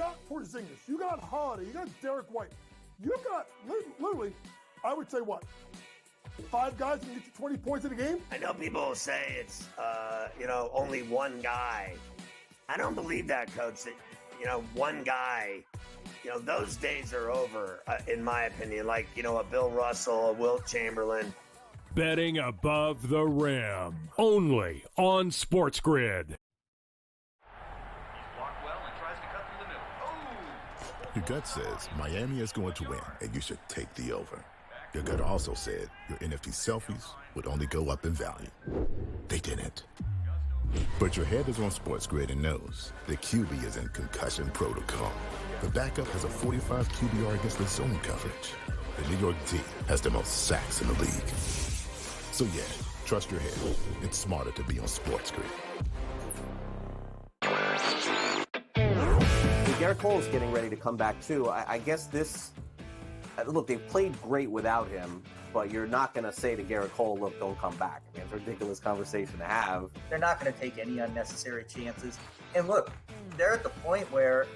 got Porzingis, you got Holiday, you got Derek White, you got literally, I would say what? 5 guys can get you 20 points in a game? I know people will say it's, only one guy. I don't believe that, Coach, that, one guy, those days are over, in my opinion. Like, a Bill Russell, a Wilt Chamberlain. Betting above the rim, only on SportsGrid. Your gut says Miami is going to win, and you should take the over. Your gut also said your NFT selfies would only go up in value. They didn't. But your head is on SportsGrid and knows the QB is in concussion protocol. The backup has a 45 QBR against the zone coverage. The New York D has the most sacks in the league. So yeah, trust your head. It's smarter to be on SportsGrid. Garrett Cole is getting ready to come back too. I guess look, they've played great without him, but you're not going to say to Garrett Cole, look, don't come back. I mean, it's a ridiculous conversation to have. They're not going to take any unnecessary chances. And look, they're at the point where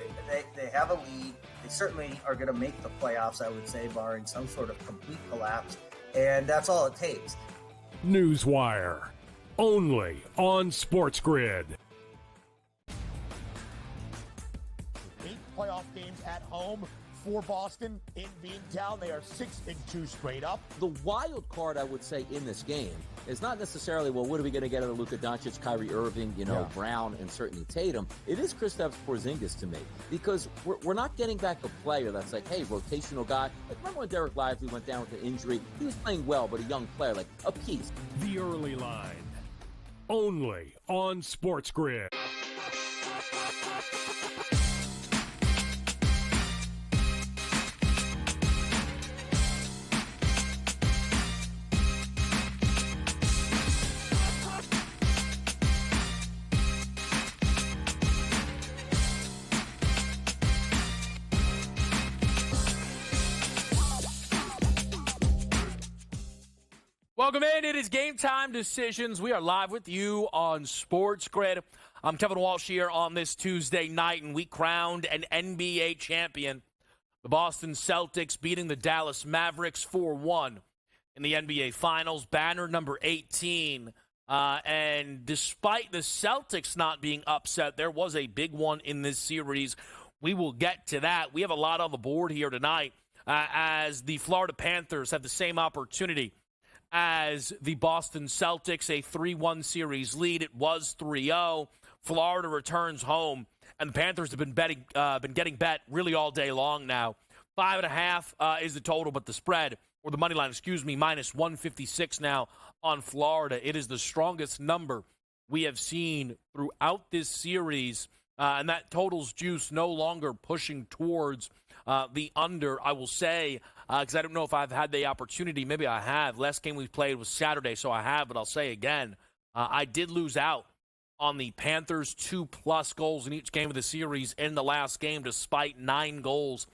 they have a lead. They certainly are going to make the playoffs, I would say, barring some sort of complete collapse. And that's all it takes. Newswire, only on SportsGrid. 8 playoff games at home for Boston in Beantown. They are 6-2 straight up. The wild card, I would say, in this game is not necessarily, well, what are we going to get out of Luka Doncic, Kyrie Irving, Brown, and certainly Tatum. It is Kristaps Porzingis to me, because we're not getting back a player that's like, hey, rotational guy. Like, remember when Derek Lively went down with an injury? He was playing well, but a young player, like a piece. The early line, only on SportsGrid. Welcome in. It is Game Time Decisions. We are live with you on SportsGrid. I'm Kevin Walsh here on this Tuesday night, and we crowned an NBA champion. The Boston Celtics beating the Dallas Mavericks 4-1 in the NBA Finals. Banner number 18. And despite the Celtics not being upset, there was a big one in this series. We will get to that. We have a lot on the board here tonight as the Florida Panthers have the same opportunity as the Boston Celtics, a 3-1 series lead. It was 3-0. Florida returns home, and the Panthers have been getting bet really all day long now. 5.5 is the total, but the spread, or the money line, minus 156 now on Florida. It is the strongest number we have seen throughout this series, and that total's juice no longer pushing towards the under. I will say, because I don't know if I've had the opportunity. Maybe I have. Last game we played was Saturday, so I have, but I'll say again, I did lose out on the Panthers 2+ goals in each game of the series in the last game, despite 9 goals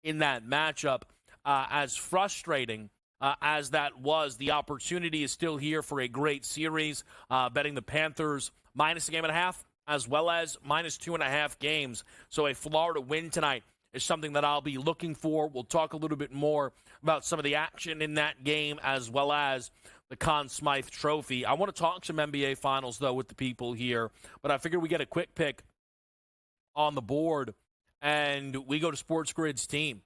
in that matchup. As frustrating as that was, the opportunity is still here for a great series. Betting the Panthers minus a game and a half, as well as minus 2.5 games. So a Florida win tonight is something that I'll be looking for. We'll talk a little bit more about some of the action in that game, as well as the Conn Smythe Trophy. I want to talk some NBA Finals, though, with the people here, but I figured we get a quick pick on the board, and we go to SportsGrid's team.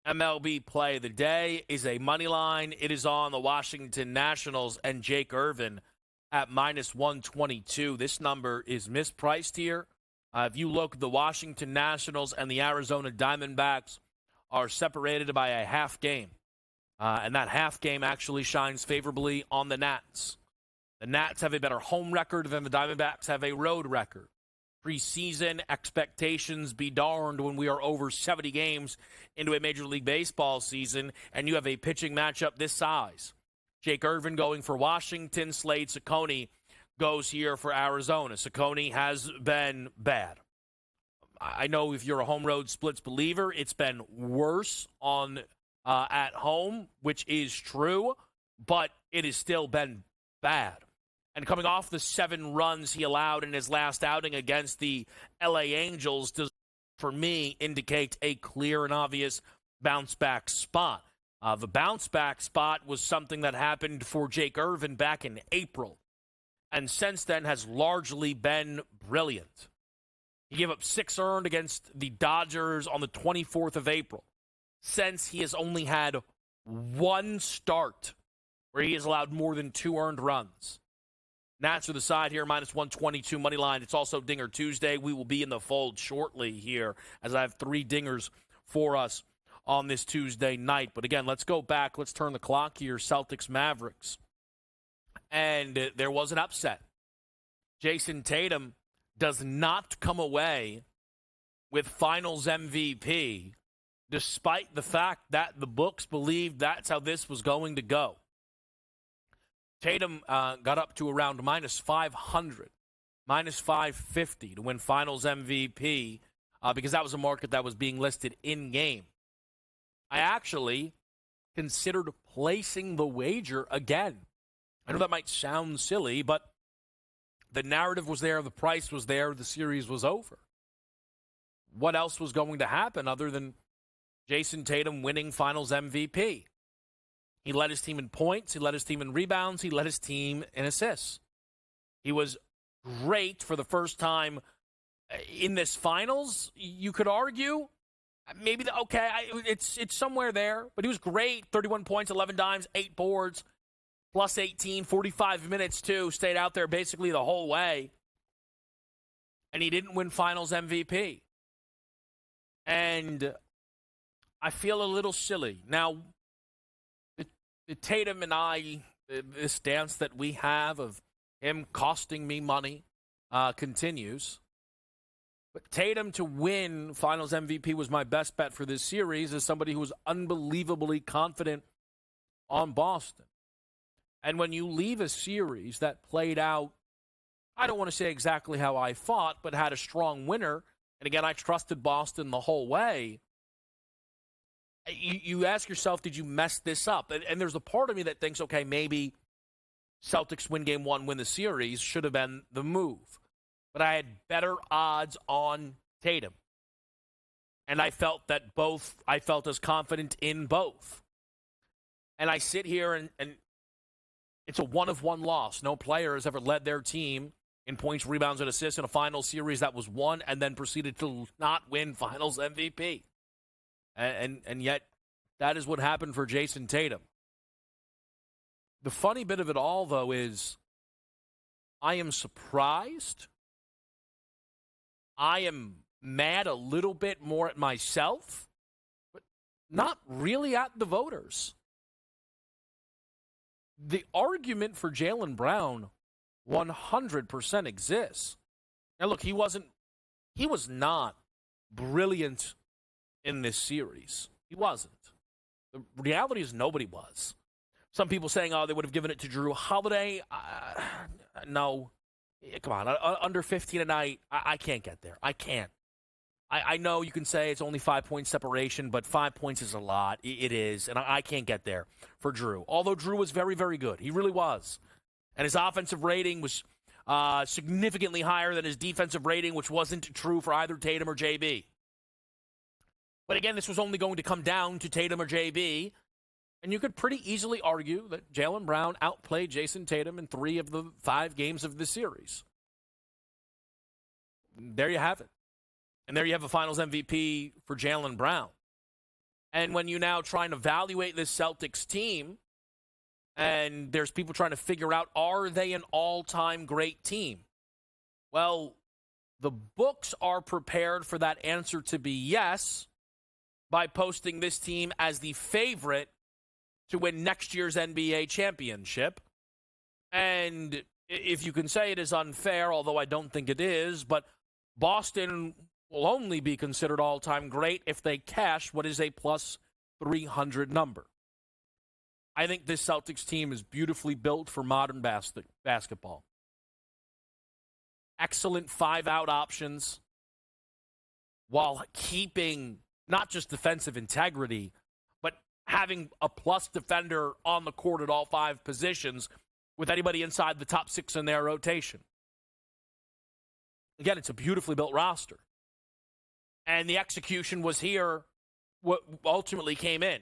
MLB play of the day is a money line. It is on the Washington Nationals and Jake Irvin at minus 122. This number is mispriced here. If you look, the Washington Nationals and the Arizona Diamondbacks are separated by a half game. And that half game actually shines favorably on the Nats. The Nats have a better home record than the Diamondbacks have a road record. Preseason expectations be darned when we are over 70 games into a Major League Baseball season, and you have a pitching matchup this size. Jake Irvin going for Washington. Slade Cecconi goes here for Arizona. Cecconi has been bad. I know if you're a home road splits believer, it's been worse on at home, which is true, but it has still been bad. And coming off the 7 runs he allowed in his last outing against the LA Angels, does for me, indicate a clear and obvious bounce-back spot. The bounce-back spot was something that happened for Jake Irvin back in April, and since then has largely been brilliant. He gave up 6 earned against the Dodgers on the 24th of April. Since, he has only had 1 start where he has allowed more than 2 earned runs. Nats to the side here, minus 122 money line. It's also Dinger Tuesday. We will be in the fold shortly here as I have 3 dingers for us on this Tuesday night. But again, let's go back. Let's turn the clock here. Celtics Mavericks. And there was an upset. Jason Tatum does not come away with Finals MVP, despite the fact that the books believed that's how this was going to go. Tatum got up to around minus 500, minus 550 to win Finals MVP because that was a market that was being listed in-game. I actually considered placing the wager again. I know that might sound silly, but the narrative was there, the price was there, the series was over. What else was going to happen other than Jason Tatum winning Finals MVP? He led his team in points, he led his team in rebounds, he led his team in assists. He was great for the first time in this finals, you could argue. Maybe, it's somewhere there, but he was great. 31 points, 11 dimes, 8 boards, plus 18, 45 minutes too. Stayed out there basically the whole way. And he didn't win Finals MVP. And I feel a little silly. Now, the Tatum and I, this dance that we have of him costing me money continues. But Tatum to win Finals MVP was my best bet for this series as somebody who was unbelievably confident on Boston. And when you leave a series that played out, I don't want to say exactly how I thought, but had a strong winner, and again, I trusted Boston the whole way, you ask yourself, did you mess this up? And there's a part of me that thinks, okay, maybe Celtics win game 1, win the series, should have been the move. But I had better odds on Tatum. And I felt as confident in both. And I sit here and it's a 1-of-1 loss. No player has ever led their team in points, rebounds, and assists in a final series that was won and then proceeded to not win Finals MVP. And yet, that is what happened for Jason Tatum. The funny bit of it all, though, is I am surprised. I am mad a little bit more at myself, but not really at the voters. The argument for Jaylen Brown 100% exists. Now, look, he was not brilliant in this series. He wasn't. The reality is nobody was. Some people saying, they would have given it to Drew Holiday. No. Come on. Under 15 a night, I can't get there. I can't. I know you can say it's only 5-point separation, but 5 points is a lot. It is, and I can't get there for Drew. Although Drew was very, very good. He really was. And his offensive rating was significantly higher than his defensive rating, which wasn't true for either Tatum or JB. But again, this was only going to come down to Tatum or JB. And you could pretty easily argue that Jaylen Brown outplayed Jason Tatum in 3 of the 5 games of the series. There you have it. And there you have a Finals MVP for Jaylen Brown. And when you now try and evaluate this Celtics team, and there's people trying to figure out, are they an all-time great team? Well, the books are prepared for that answer to be yes, by posting this team as the favorite to win next year's NBA championship. And if you can say it is unfair, although I don't think it is, but Boston will only be considered all-time great if they cash what is a plus 300 number. I think this Celtics team is beautifully built for modern basketball. Excellent 5-out options while keeping not just defensive integrity, but having a plus defender on the court at all 5 positions with anybody inside the top 6 in their rotation. Again, it's a beautifully built roster. And the execution was here, what ultimately came in.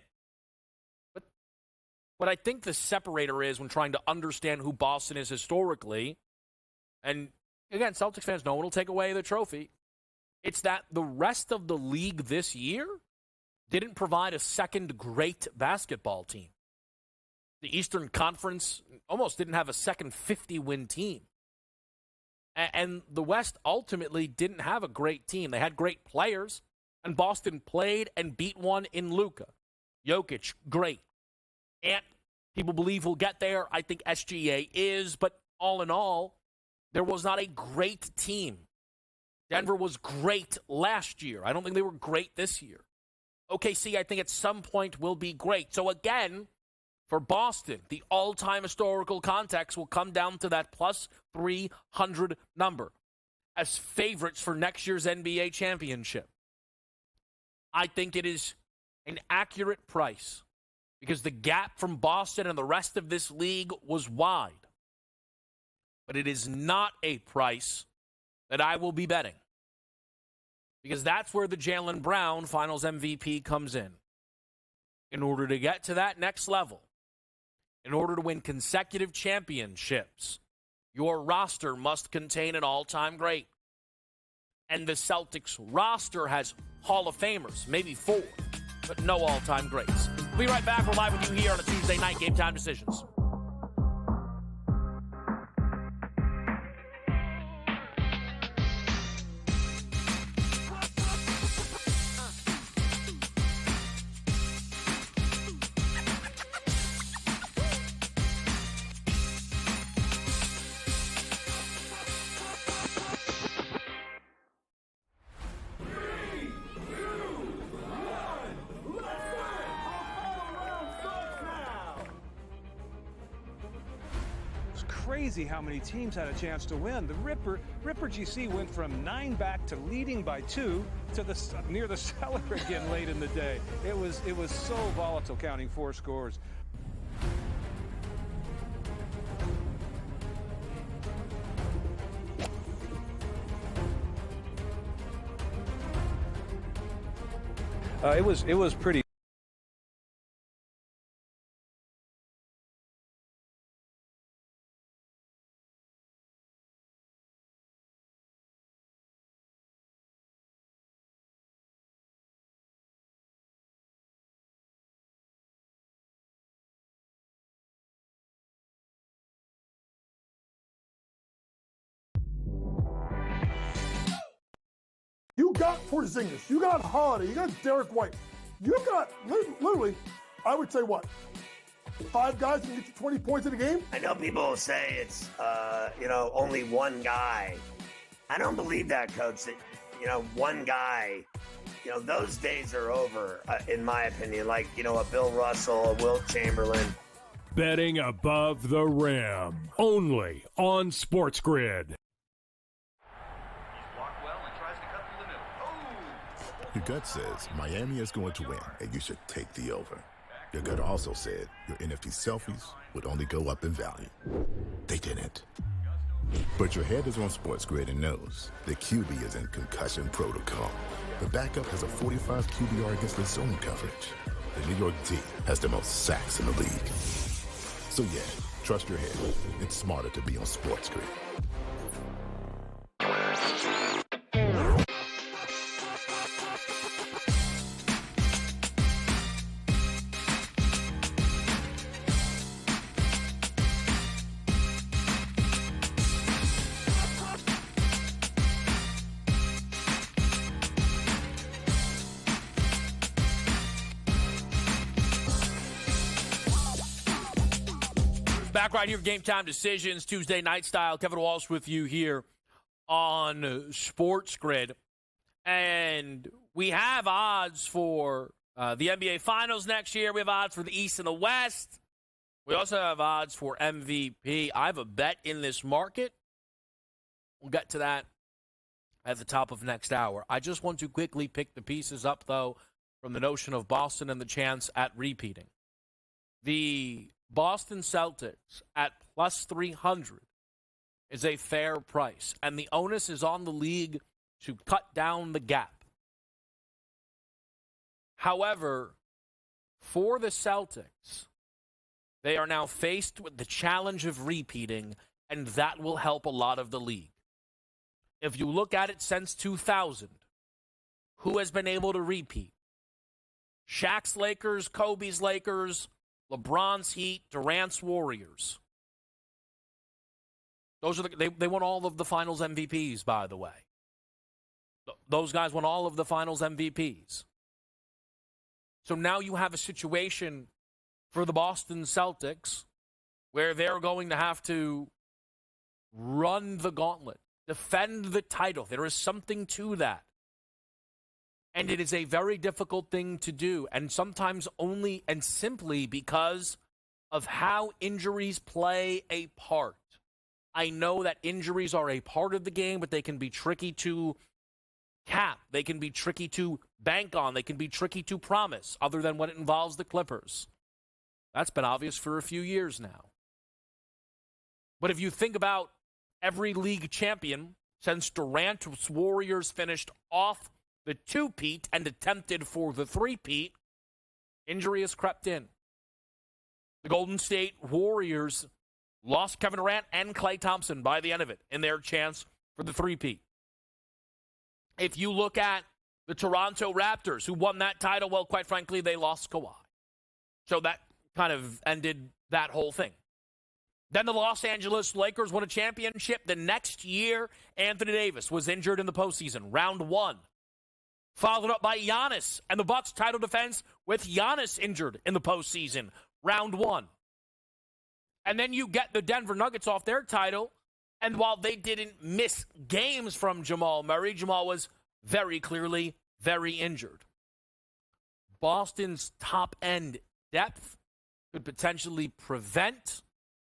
But what I think the separator is when trying to understand who Boston is historically, and again, Celtics fans, no one will take away the trophy, it's that the rest of the league this year didn't provide a second great basketball team. The Eastern Conference almost didn't have a second 50-win team. And the West ultimately didn't have a great team. They had great players, and Boston played and beat one in Luka. Jokic, great. And people believe we'll get there. I think SGA is, but all in all, there was not a great team. Denver was great last year. I don't think they were great this year. OKC, I think at some point will be great. So again, for Boston, the all-time historical context will come down to that plus 300 number as favorites for next year's NBA championship. I think it is an accurate price because the gap from Boston and the rest of this league was wide. But it is not a price that I will be betting because that's where the Jaylen Brown Finals MVP comes in. In order to get to that next level, in order to win consecutive championships, your roster must contain an all-time great. And the Celtics roster has Hall of Famers, maybe 4, but no all-time greats. We'll be right back. We're live with you here on a Tuesday night, Game Time Decisions. Crazy how many teams had a chance to win. The Ripper GC went from 9 back to leading by 2 to near the cellar again late in the day. It was so volatile, counting 4 scores. It was pretty. You got Porzingis, you got Holiday, you got Derek White. You got literally, I would say what? 5 guys that can get you 20 points in a game? I know people will say it's, only one guy. I don't believe that, Coach, that, one guy, those days are over, in my opinion. Like, a Bill Russell, a Wilt Chamberlain. Betting above the rim. Only on SportsGrid. Your gut says Miami is going to win, and you should take the over. Your gut also said your NFT selfies would only go up in value. They didn't. But your head is on SportsGrid and knows the QB is in concussion protocol. The backup has a 45 QBR against the zone coverage. The New York D has the most sacks in the league. So yeah, trust your head. It's smarter to be on SportsGrid. Back right here, Game Time Decisions, Tuesday night style. Kevin Walsh with you here on SportsGrid. And we have odds for the NBA Finals next year. We have odds for the East and the West. We also have odds for MVP. I have a bet in this market. We'll get to that at the top of next hour. I just want to quickly pick the pieces up, though, from the notion of Boston and the chance at repeating. The Boston Celtics at plus 300 is a fair price, and the onus is on the league to cut down the gap. However, for the Celtics, they are now faced with the challenge of repeating, and that will help a lot of the league. If you look at it since 2000, who has been able to repeat? Shaq's Lakers, Kobe's Lakers, LeBron's Heat, Durant's Warriors. Those are they won all of the finals MVPs, by the way. Those guys won all of the finals MVPs. So now you have a situation for the Boston Celtics where they're going to have to run the gauntlet, defend the title. There is something to that. And it is a very difficult thing to do, and sometimes only and simply because of how injuries play a part. I know that injuries are a part of the game, but they can be tricky to cap. They can be tricky to bank on. They can be tricky to promise, other than when it involves the Clippers. That's been obvious for a few years now. But if you think about every league champion since Durant's Warriors finished off the two-peat and attempted for the three-peat, injury has crept in. The Golden State Warriors lost Kevin Durant and Klay Thompson by the end of it in their chance for the three-peat. If you look at the Toronto Raptors, who won that title, well, quite frankly, they lost Kawhi. So that kind of ended that whole thing. Then the Los Angeles Lakers won a championship. The next year, Anthony Davis was injured in the postseason, round one. Followed up by Giannis and the Bucks title defense with Giannis injured in the postseason, round one. And then you get the Denver Nuggets off their title, and while they didn't miss games from Jamal Murray, Jamal was very clearly very injured. Boston's top-end depth could potentially prevent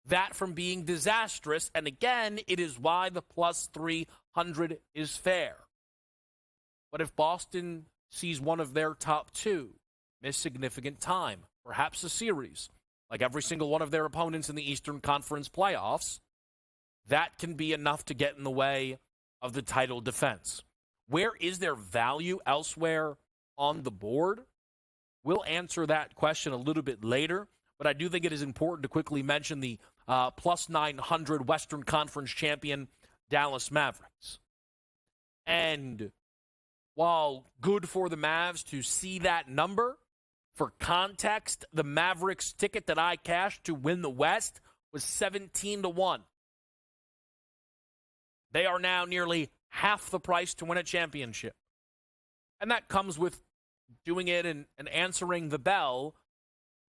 that from being disastrous, and again, it is why the plus 300 is fair. But if Boston sees one of their top two miss significant time, perhaps a series, like every single one of their opponents in the Eastern Conference playoffs, that can be enough to get in the way of the title defense. Where is there value elsewhere on the board? We'll answer that question a little bit later, but I do think it is important to quickly mention the plus 900 Western Conference champion Dallas Mavericks. And while good for the Mavs to see that number, for context, the Mavericks ticket that I cashed to win the West was 17-1. They are now nearly half the price to win a championship. And that comes with doing it and answering the bell.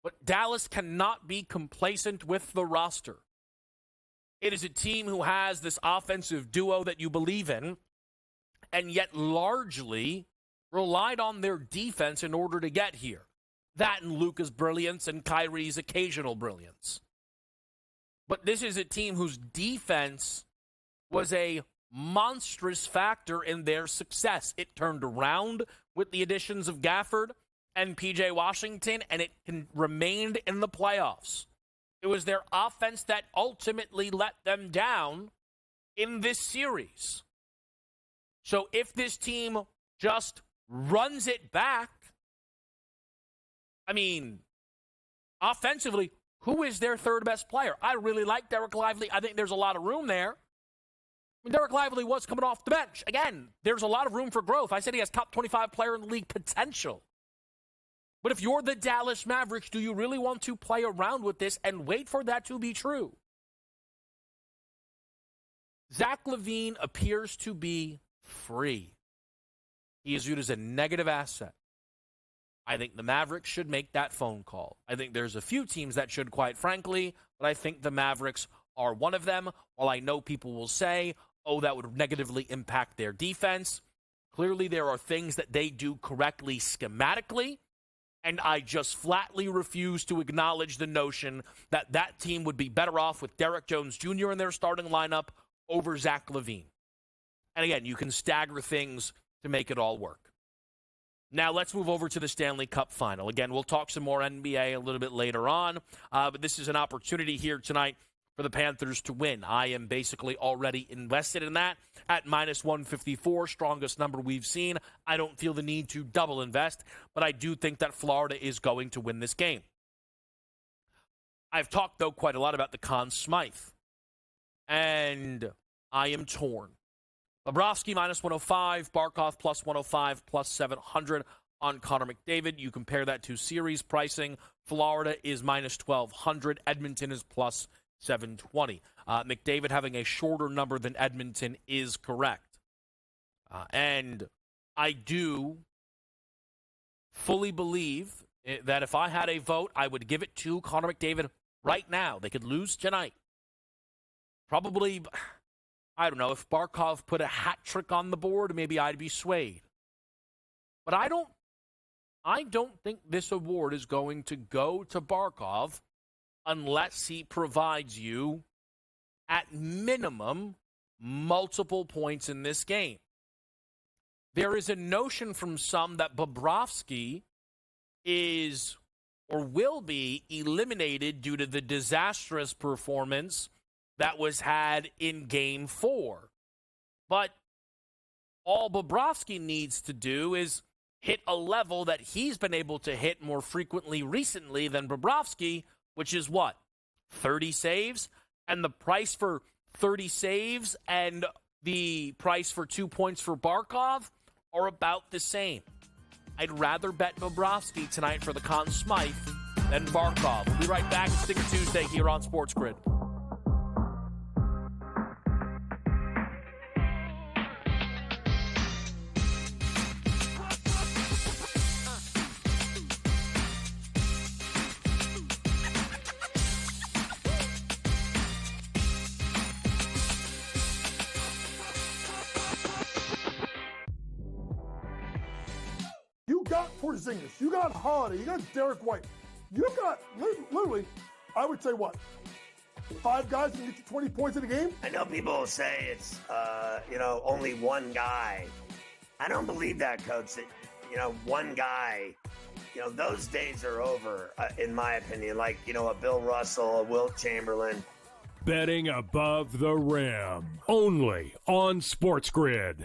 But Dallas cannot be complacent with the roster. It is a team who has this offensive duo that you believe in, and yet largely relied on their defense in order to get here. That and Luka's brilliance and Kyrie's occasional brilliance. But this is a team whose defense was a monstrous factor in their success. It turned around with the additions of Gafford and P.J. Washington, and it remained in the playoffs. It was their offense that ultimately let them down in this series. So if this team just runs it back, I mean, offensively, who is their third best player? I really like Derek Lively. I think there's a lot of room there. Derek Lively was coming off the bench. Again, there's a lot of room for growth. I said he has top 25 player in the league potential. But if you're the Dallas Mavericks, do you really want to play around with this and wait for that to be true? Zach LaVine appears to be free. He is viewed as a negative asset. I think the Mavericks should make that phone call. I think there's a few teams that should, quite frankly, but I think the Mavericks are one of them. While I know people will say, oh, that would negatively impact their defense, clearly there are things that they do correctly schematically, and I just flatly refuse to acknowledge the notion that that team would be better off with Derek Jones Jr. in their starting lineup over Zach LaVine. And again, you can stagger things to make it all work. Now, let's move over to the Stanley Cup Final. Again, we'll talk some more NBA a little bit later on, but this is an opportunity here tonight for the Panthers to win. I am basically already invested in that at minus 154, strongest number we've seen. I don't feel the need to double invest, but I do think that Florida is going to win this game. I've talked, though, quite a lot about the Conn Smythe, and I am torn. Bobrovsky minus 105, Barkov plus 105, plus 700 on Connor McDavid. You compare that to series pricing. Florida is minus 1,200. Edmonton is plus 720. McDavid having a shorter number than Edmonton is correct. And I do fully believe that if I had a vote, I would give it to Connor McDavid right now. They could lose tonight. Probably, I don't know, if Barkov put a hat trick on the board, maybe I'd be swayed. But I don't think this award is going to go to Barkov unless he provides you, at minimum, multiple points in this game. There is a notion from some that Bobrovsky is or will be eliminated due to the disastrous performance that was had in Game 4. But all Bobrovsky needs to do is hit a level that he's been able to hit more frequently recently than Bobrovsky, which is what? 30 saves? And the price for 30 saves and the price for 2 points for Barkov are about the same. I'd rather bet Bobrovsky tonight for the Conn Smythe than Barkov. We'll be right back. It's Sticker Tuesday here on SportsGrid. You got Porzingis, you got Holiday, you got Derek White. You got, literally, I would say what? 5 guys can get you 20 points in a game? I know people will say it's, only one guy. I don't believe that, Coach, that, one guy, those days are over, in my opinion. Like, a Bill Russell, a Wilt Chamberlain. Betting above the rim. Only on SportsGrid.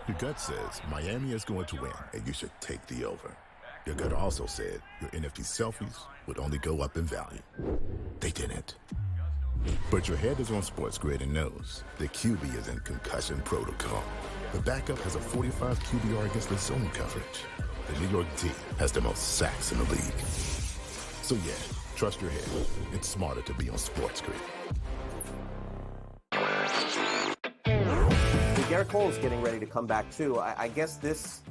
Your gut says Miami is going to win, and you should take the over. Your gut also said your NFT selfies would only go up in value. They didn't. But your head is on SportsGrid and knows the QB is in concussion protocol. The backup has a 45 QBR against the zone coverage. The New York D has the most sacks in the league. So yeah, trust your head. It's smarter to be on SportsGrid. Garrett Cole's getting ready to come back too. I guess this.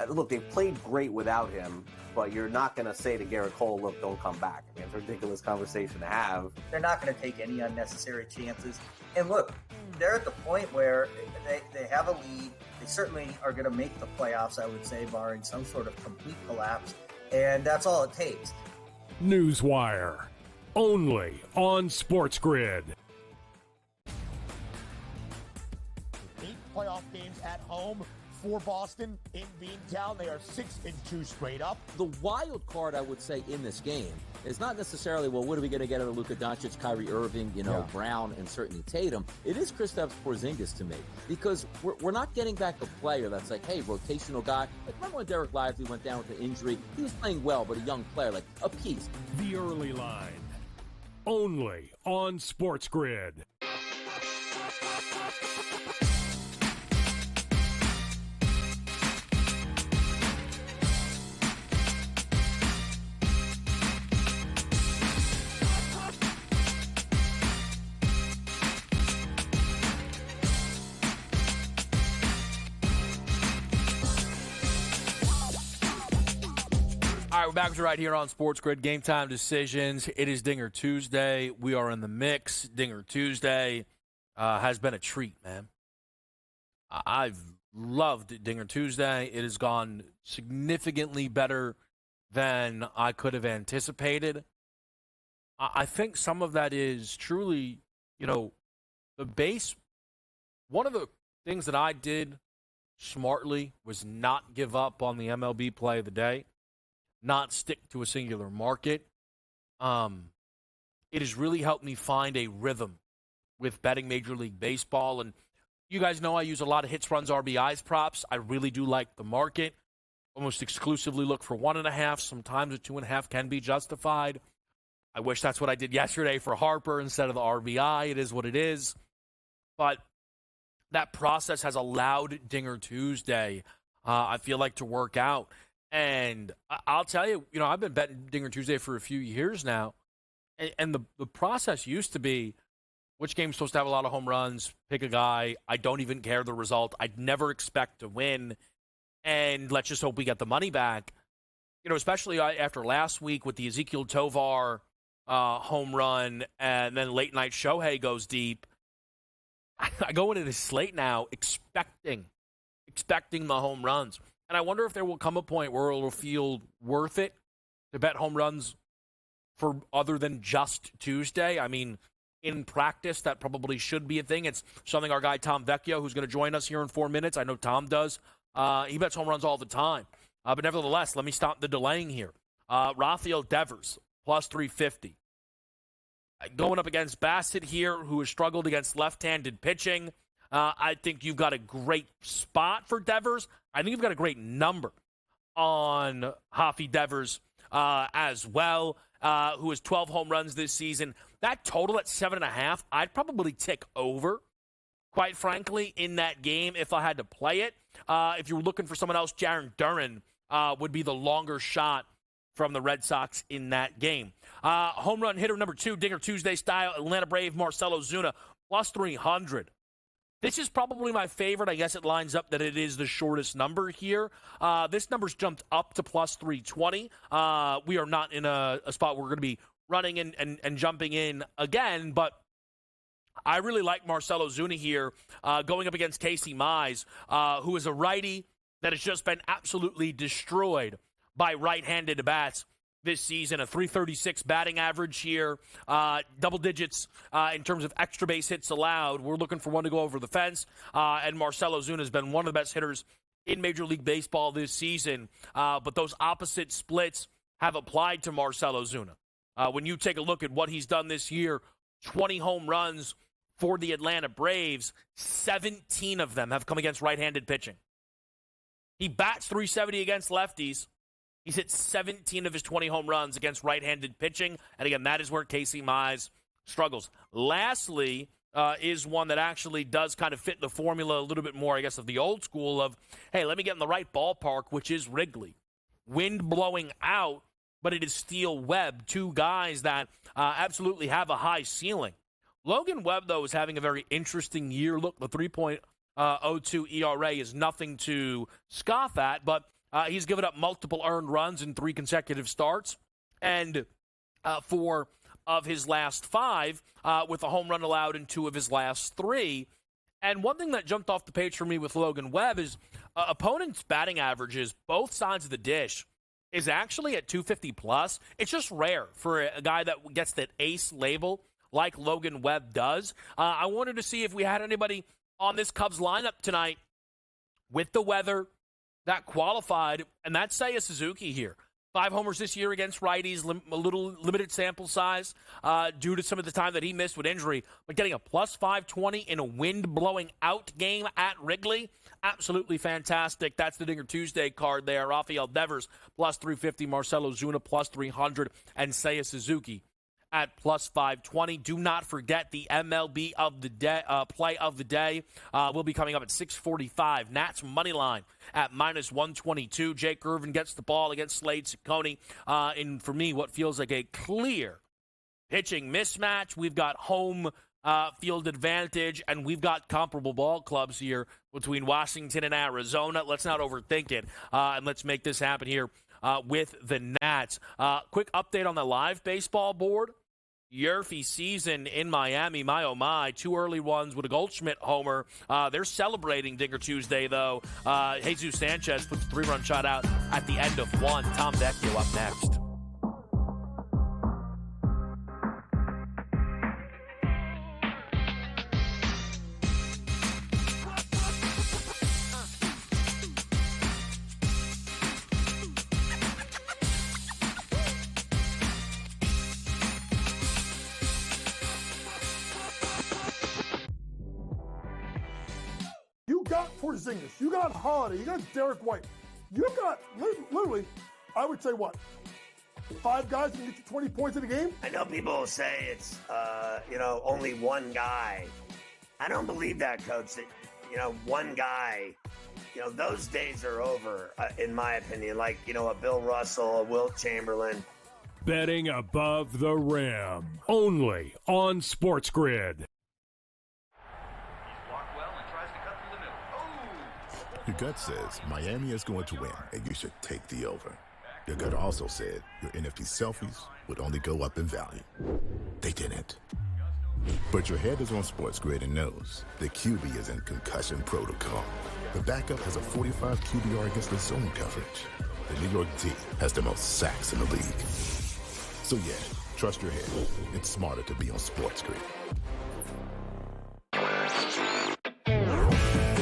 Look, they've played great without him, but you're not going to say to Garrett Cole, "Look, don't come back." I mean, it's a ridiculous conversation to have. They're not going to take any unnecessary chances. And look, they're at the point where they have a lead. They certainly are going to make the playoffs, I would say, barring some sort of complete collapse. And that's all it takes. Newswire. Only on SportsGrid. 8 playoff games at home for Boston in Beantown. They are 6-2 straight up. The wild card, I would say, in this game is not necessarily, well, what are we going to get out of Luka Doncic, Kyrie Irving, Brown, and certainly Tatum. It is Kristaps Porzingis to me, because we're not getting back a player that's like, hey, rotational guy. Like, remember when Derek Lively went down with an injury? He was playing well, but a young player, like a piece. The early line. Only on SportsGrid. All right, we're back right here on SportsGrid. Game Time Decisions. It is Dinger Tuesday. We are in the mix. Dinger Tuesday has been a treat, man. I've loved Dinger Tuesday. It has gone significantly better than I could have anticipated. I think some of that is truly, the base. One of the things that I did smartly was not give up on the MLB play of the day. not stick to a singular market. It has really helped me find a rhythm with betting Major League Baseball. And you guys know I use a lot of hits, runs, RBIs props. I really do like the market. Almost exclusively look for 1.5. Sometimes a 2.5 can be justified. I wish that's what I did yesterday for Harper instead of the RBI. It is what it is. But that process has allowed Dinger Tuesday, I feel like, to work out. And I'll tell you, I've been betting Dinger Tuesday for a few years now. And the process used to be, which game's supposed to have a lot of home runs, pick a guy. I don't even care the result. I'd never expect to win. And let's just hope we get the money back. Especially after last week with the Ezekiel Tovar home run, and then late night Shohei goes deep. I go into this slate now expecting the home runs. And I wonder if there will come a point where it will feel worth it to bet home runs for other than just Tuesday. I mean, in practice, that probably should be a thing. It's something our guy Tom Vecchio, who's going to join us here in 4 minutes, I know Tom does, he bets home runs all the time. But nevertheless, let me stop the delaying here. Rafael Devers, plus 350. Going up against Bassett here, who has struggled against left-handed pitching. I think you've got a great spot for Devers. I think you've got a great number on Rafi Devers as well, who has 12 home runs this season. That total at 7.5, I'd probably tick over, quite frankly, in that game if I had to play it. If you were looking for someone else, Jarren Duran would be the longer shot from the Red Sox in that game. Home run hitter number 2, Dinger Tuesday style, Atlanta Brave, Marcell Ozuna, plus 300. This is probably my favorite. I guess it lines up that it is the shortest number here. This number's jumped up to plus 320. We are not in a spot where we're going to be running and jumping in again, but I really like Marcell Ozuna here going up against Casey Mize, who is a righty that has just been absolutely destroyed by right-handed bats this season. A 336 batting average here, double digits in terms of extra base hits allowed. We're looking for one to go over the fence, and Marcell Ozuna has been one of the best hitters in Major League Baseball this season. But those opposite splits have applied to Marcell Ozuna. When you take a look at what he's done this year, 20 home runs for the Atlanta Braves, 17 of them have come against right-handed pitching. He bats 370 against lefties. He's hit 17 of his 20 home runs against right-handed pitching. And again, that is where Casey Mize struggles. Lastly, is one that actually does kind of fit the formula a little bit more, I guess, of the old school of, hey, let me get in the right ballpark, which is Wrigley. Wind blowing out, but it is Steele Webb, two guys that absolutely have a high ceiling. Logan Webb, though, is having a very interesting year. Look, the 3.02 ERA is nothing to scoff at, but he's given up multiple earned runs in 3 consecutive starts, and 4 of his last 5, with a home run allowed in 2 of his last 3. And one thing that jumped off the page for me with Logan Webb is opponents' batting averages, both sides of the dish, is actually at 250 plus. It's just rare for a guy that gets that ace label like Logan Webb does. I wanted to see if we had anybody on this Cubs lineup tonight with the weather that qualified, and that's Seiya Suzuki here. 5 homers this year against righties, a little limited sample size due to some of the time that he missed with injury, but getting a plus 520 in a wind-blowing out game at Wrigley, absolutely fantastic. That's the Dinger Tuesday card there. Rafael Devers, plus 350, Marcell Ozuna, plus 300, and Seiya Suzuki at plus 520. Do not forget the MLB of the day, play of the day will be coming up at 6:45. Nats money line at minus 122. Jake Irvin gets the ball against Slade Ciccone in, for me, what feels like a clear pitching mismatch. We've got home field advantage, and we've got comparable ball clubs here between Washington and Arizona. Let's not overthink it, and let's make this happen here with the Nats. Quick update on the live baseball board. Yerfie season in Miami, my oh my, 2 early ones with a Goldschmidt homer. They're celebrating Dinger Tuesday, though. Jesus Sanchez puts a 3-run shot out at the end of 1. Tom Vecchio up next. got Porzingis, you got Holiday, you got Derek White. You got literally, I would say what? 5 guys that can get you 20 points in a game? I know people say it's, only one guy. I don't believe that, Coach, that, one guy, those days are over, in my opinion. Like, a Bill Russell, a Wilt Chamberlain. Betting above the rim. Only on SportsGrid. Your gut says Miami is going to win, and you should take the over. Your gut also said your NFT selfies would only go up in value. They didn't. But your head is on SportsGrid and knows the QB is in concussion protocol. The backup has a 45 QBR against the zone coverage. The New York D has the most sacks in the league. So yeah, trust your head. It's smarter to be on SportsGrid.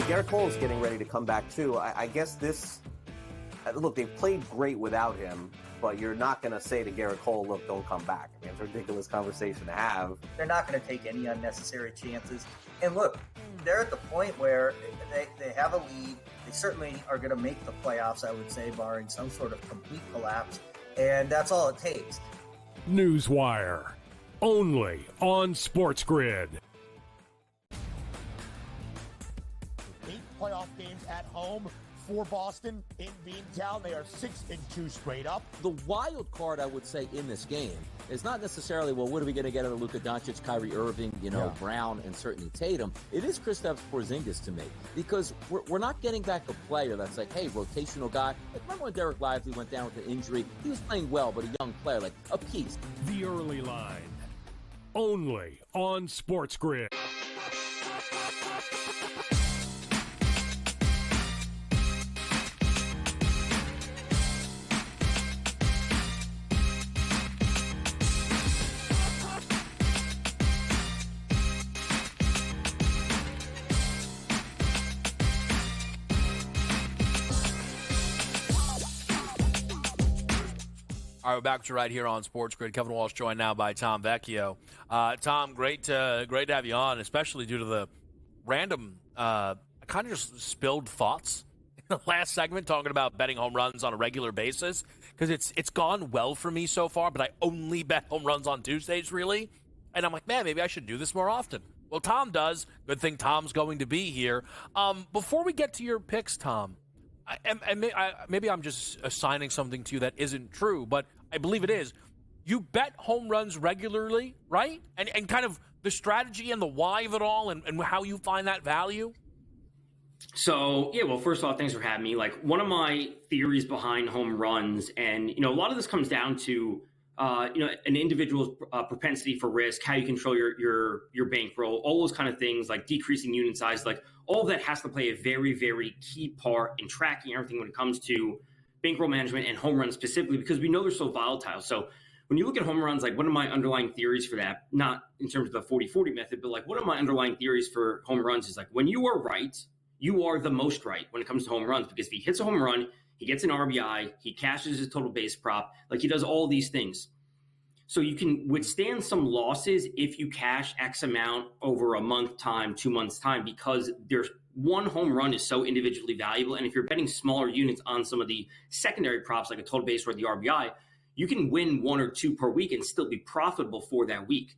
Garrett Cole is getting ready to come back too. I guess look, they've played great without him, but you're not going to say to Garrett Cole, look, don't come back. I mean, it's a ridiculous conversation to have. They're not going to take any unnecessary chances. And look, they're at the point where they have a lead. They certainly are going to make the playoffs, I would say, barring some sort of complete collapse. And that's all it takes. Newswire. Only on SportsGrid. 8 playoff games at home for Boston in Beantown. They are 6-2 straight up. The wild card, I would say, in this game is not necessarily, well, what are we going to get out of Luka Doncic, Kyrie Irving, Brown, and certainly Tatum. It is Kristaps Porzingis to me, because we're not getting back a player that's like, hey, rotational guy. Like, remember when Derek Lively went down with an injury? He was playing well, but a young player, like a piece. The early line. Only on SportsGrid. All right, we're back to right here on SportsGrid. Kevin Walsh joined now by Tom Vecchio. Tom, great to have you on, especially due to the random, I kind of just spilled thoughts in the last segment talking about betting home runs on a regular basis, because it's gone well for me so far, but I only bet home runs on Tuesdays, really. And I'm like, man, maybe I should do this more often. Well, Tom does. Good thing Tom's going to be here. Before we get to your picks, Tom, maybe I'm just assigning something to you that isn't true, but I believe it is. You bet home runs regularly, right? And kind of the strategy and the why of it all and how you find that value? So, yeah, well, first of all, thanks for having me. Like, one of my theories behind home runs, and, a lot of this comes down to, an individual's propensity for risk, how you control your bankroll, all those kind of things, like decreasing unit size, like all of that has to play a very, very key part in tracking everything when it comes to bankroll management and home runs specifically, because we know they're so volatile. So when you look at home runs, like, one of my underlying theories for that, not in terms of the 40-40 method, but like one of my underlying theories for home runs is like, when you are right, you are the most right when it comes to home runs, because if he hits a home run, he gets an RBI, he cashes his total base prop, like he does all these things. So you can withstand some losses if you cash X amount over a month time, 2 months time, because there's one home run is so individually valuable. And if you're betting smaller units on some of the secondary props, like a total base or the RBI, you can win 1 or 2 per week and still be profitable for that week.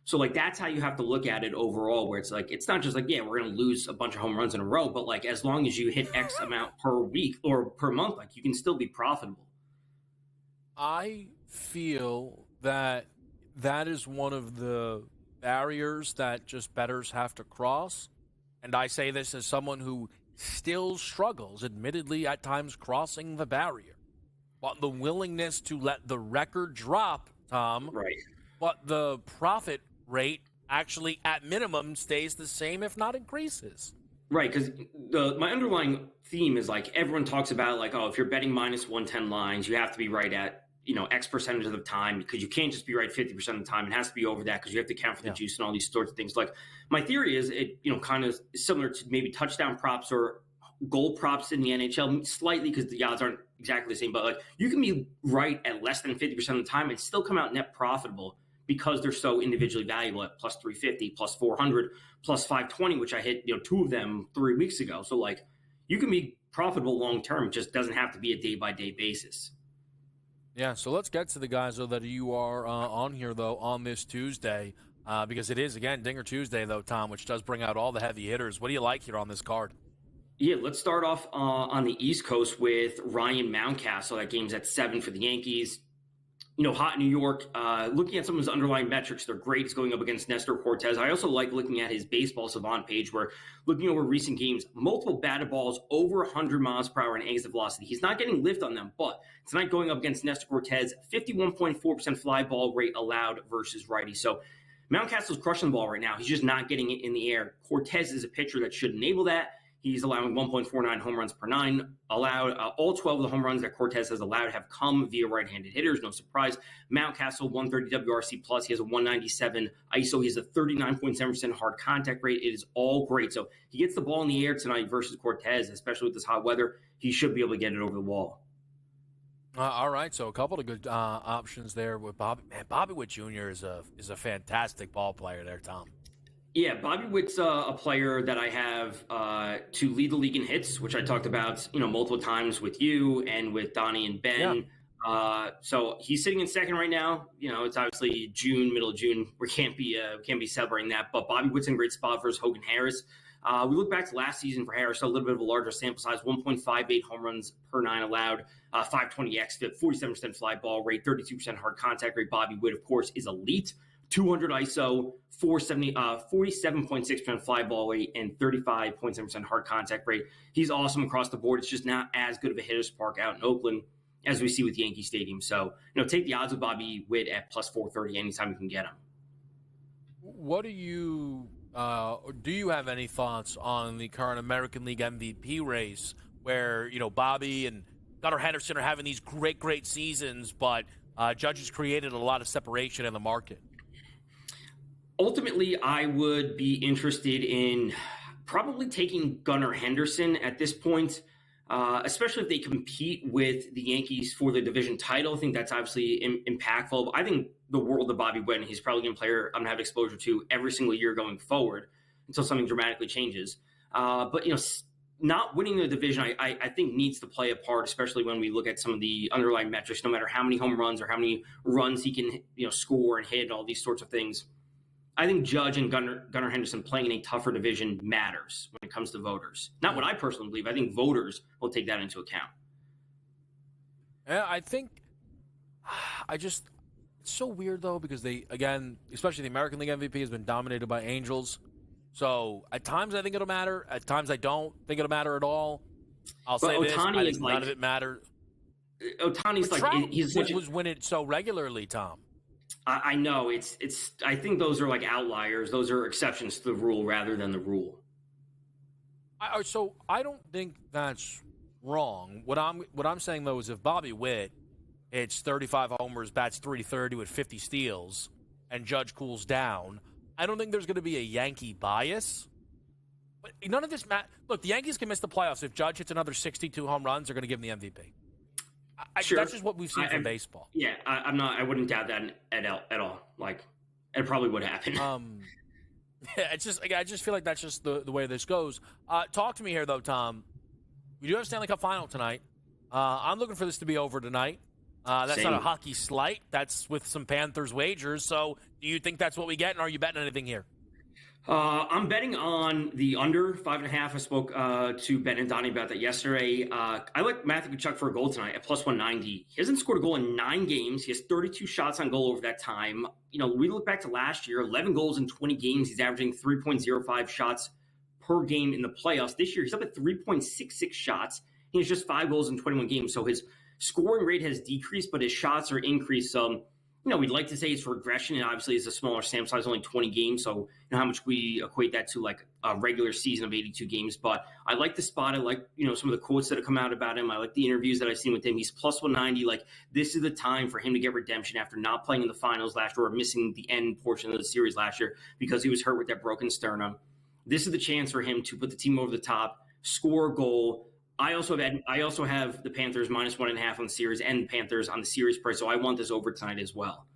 So like, that's how you have to look at it overall, where it's like, it's not just like, yeah, we're going to lose a bunch of home runs in a row, but like, as long as you hit X amount per week or per month, like, you can still be profitable. I feel that is one of the barriers that just bettors have to cross. And I say this as someone who still struggles, admittedly, at times crossing the barrier. But the willingness to let the record drop, Tom, right? But the profit rate actually, at minimum, stays the same, if not increases. Right, because my underlying theme is like, everyone talks about like, oh, if you're betting minus 110 lines, you have to be right at X percentage of the time, because you can't just be right 50% of the time. It has to be over that, because you have to count for the juice and all these sorts of things. Like, my theory is it, kind of similar to maybe touchdown props or goal props in the NHL, slightly, because the odds aren't exactly the same. But like, you can be right at less than 50% of the time and still come out net profitable, because they're so individually valuable at plus 350, plus 400, plus 520, which I hit 2 of them 3 weeks ago. So like you can be profitable long term. It just doesn't have to be a day-by-day basis. Yeah, so let's get to the guys, though, that you are on here, though, on this Tuesday, because it is, again, Dinger Tuesday, though, Tom, which does bring out all the heavy hitters. What do you like here on this card? Yeah, let's start off on the East Coast with Ryan Mountcastle. That game's at 7 for the Yankees. Hot in New York. Looking at some of his underlying metrics, they're great. He's going up against Nestor Cortez. I also like looking at his Baseball Savant page where looking over recent games, multiple batted balls over 100 miles per hour in exit velocity. He's not getting lift on them, but tonight going up against Nestor Cortez, 51.4% fly ball rate allowed versus righty. So Mountcastle's crushing the ball right now. He's just not getting it in the air. Cortez is a pitcher that should enable that. He's allowing 1.49 home runs per 9 allowed. All 12 of the home runs that Cortez has allowed have come via right-handed hitters. No surprise. Mountcastle, 130 WRC+. Plus. He has a 197 ISO. He has a 39.7% hard contact rate. It is all great. So he gets the ball in the air tonight versus Cortez, especially with this hot weather. He should be able to get it over the wall. All right, so a couple of good options there with Bobby. Man, Bobby Witt Jr. is a fantastic ball player there, Tom. Yeah, Bobby Witt's a player that I have to lead the league in hits, which I talked about, multiple times with you and with Donnie and Ben. Yeah. So he's sitting in second right now. It's obviously June, middle of June. We can't be celebrating that. But Bobby Witt's in a great spot versus Hogan Harris. We look back to last season for Harris, so a little bit of a larger sample size, 1.58 home runs per 9 allowed, 520 xFIP, 47% fly ball rate, 32% hard contact rate. Bobby Witt, of course, is elite. 200 ISO, 47.6% fly ball rate, and 35.7% hard contact rate. He's awesome across the board. It's just not as good of a hitter's park out in Oakland as we see with Yankee Stadium. So, take the odds with Bobby Witt at plus 430 anytime you can get him. What do you have any thoughts on the current American League MVP race where, Bobby and Gunnar Henderson are having these great seasons, but Judge has created a lot of separation in the market? Ultimately, I would be interested in probably taking Gunnar Henderson at this point, especially if they compete with the Yankees for the division title. I think that's obviously impactful. I think the world of Bobby Witt, he's probably going to player I'm going to have exposure to every single year going forward until something dramatically changes. But not winning the division, I think needs to play a part, especially when we look at some of the underlying metrics, no matter how many home runs or how many runs he can score and hit, all these sorts of things. I think Judge and Gunnar Henderson playing in a tougher division matters when it comes to voters. Not what I personally believe. I think voters will take that into account. Yeah, I think it's so weird, though, because they, again, especially the American League MVP has been dominated by Angels. So at times I think it'll matter. At times I don't think it'll matter at all. I'll say this. I think none of it matters. Ohtani's like, he's was winning so regularly, Tom. I know it's. I think those are like outliers. Those are exceptions to the rule rather than the rule. So I don't think that's wrong. What I'm saying though is if Bobby Witt hits 35 homers, bats .330 with 50 steals, and Judge cools down, I don't think there's going to be a Yankee bias. But none of this look, the Yankees can miss the playoffs if Judge hits another 62 home runs. They're going to give him the MVP. Sure. That's just what we've seen from baseball. Yeah, I wouldn't doubt that at all. Like, it probably would happen. Yeah, it's just. I just feel like that's just the way this goes. Talk to me here, though, Tom. We do have a Stanley Cup final tonight. I'm looking for this to be over tonight. That's Same. not a hockey slight. That's with some Panthers wagers. So, do you think that's what we get, and are you betting anything here? I'm betting on the under 5.5. I spoke to Ben and Donnie about that yesterday. I like Matthew Tkachuk for a goal tonight at plus 190. He hasn't scored a goal in 9 games. He has 32 shots on goal over that time. We look back to last year, 11 goals in 20 games. He's averaging 3.05 shots per game in the playoffs. This year, he's up at 3.66 shots. He has just 5 goals in 21 games. So his scoring rate has decreased, but his shots are increased. We'd like to say it's regression, and obviously it's a smaller sample size, only 20 games. So, how much we equate that to like a regular season of 82 games. But I like the spot. I like, some of the quotes that have come out about him. I like the interviews that I've seen with him. He's plus 190. Like, this is the time for him to get redemption after not playing in the finals last year or missing the end portion of the series last year because he was hurt with that broken sternum. This is the chance for him to put the team over the top, score a goal. I also have the Panthers minus 1.5 on the series and the Panthers on the series price, so I want this over tonight as well.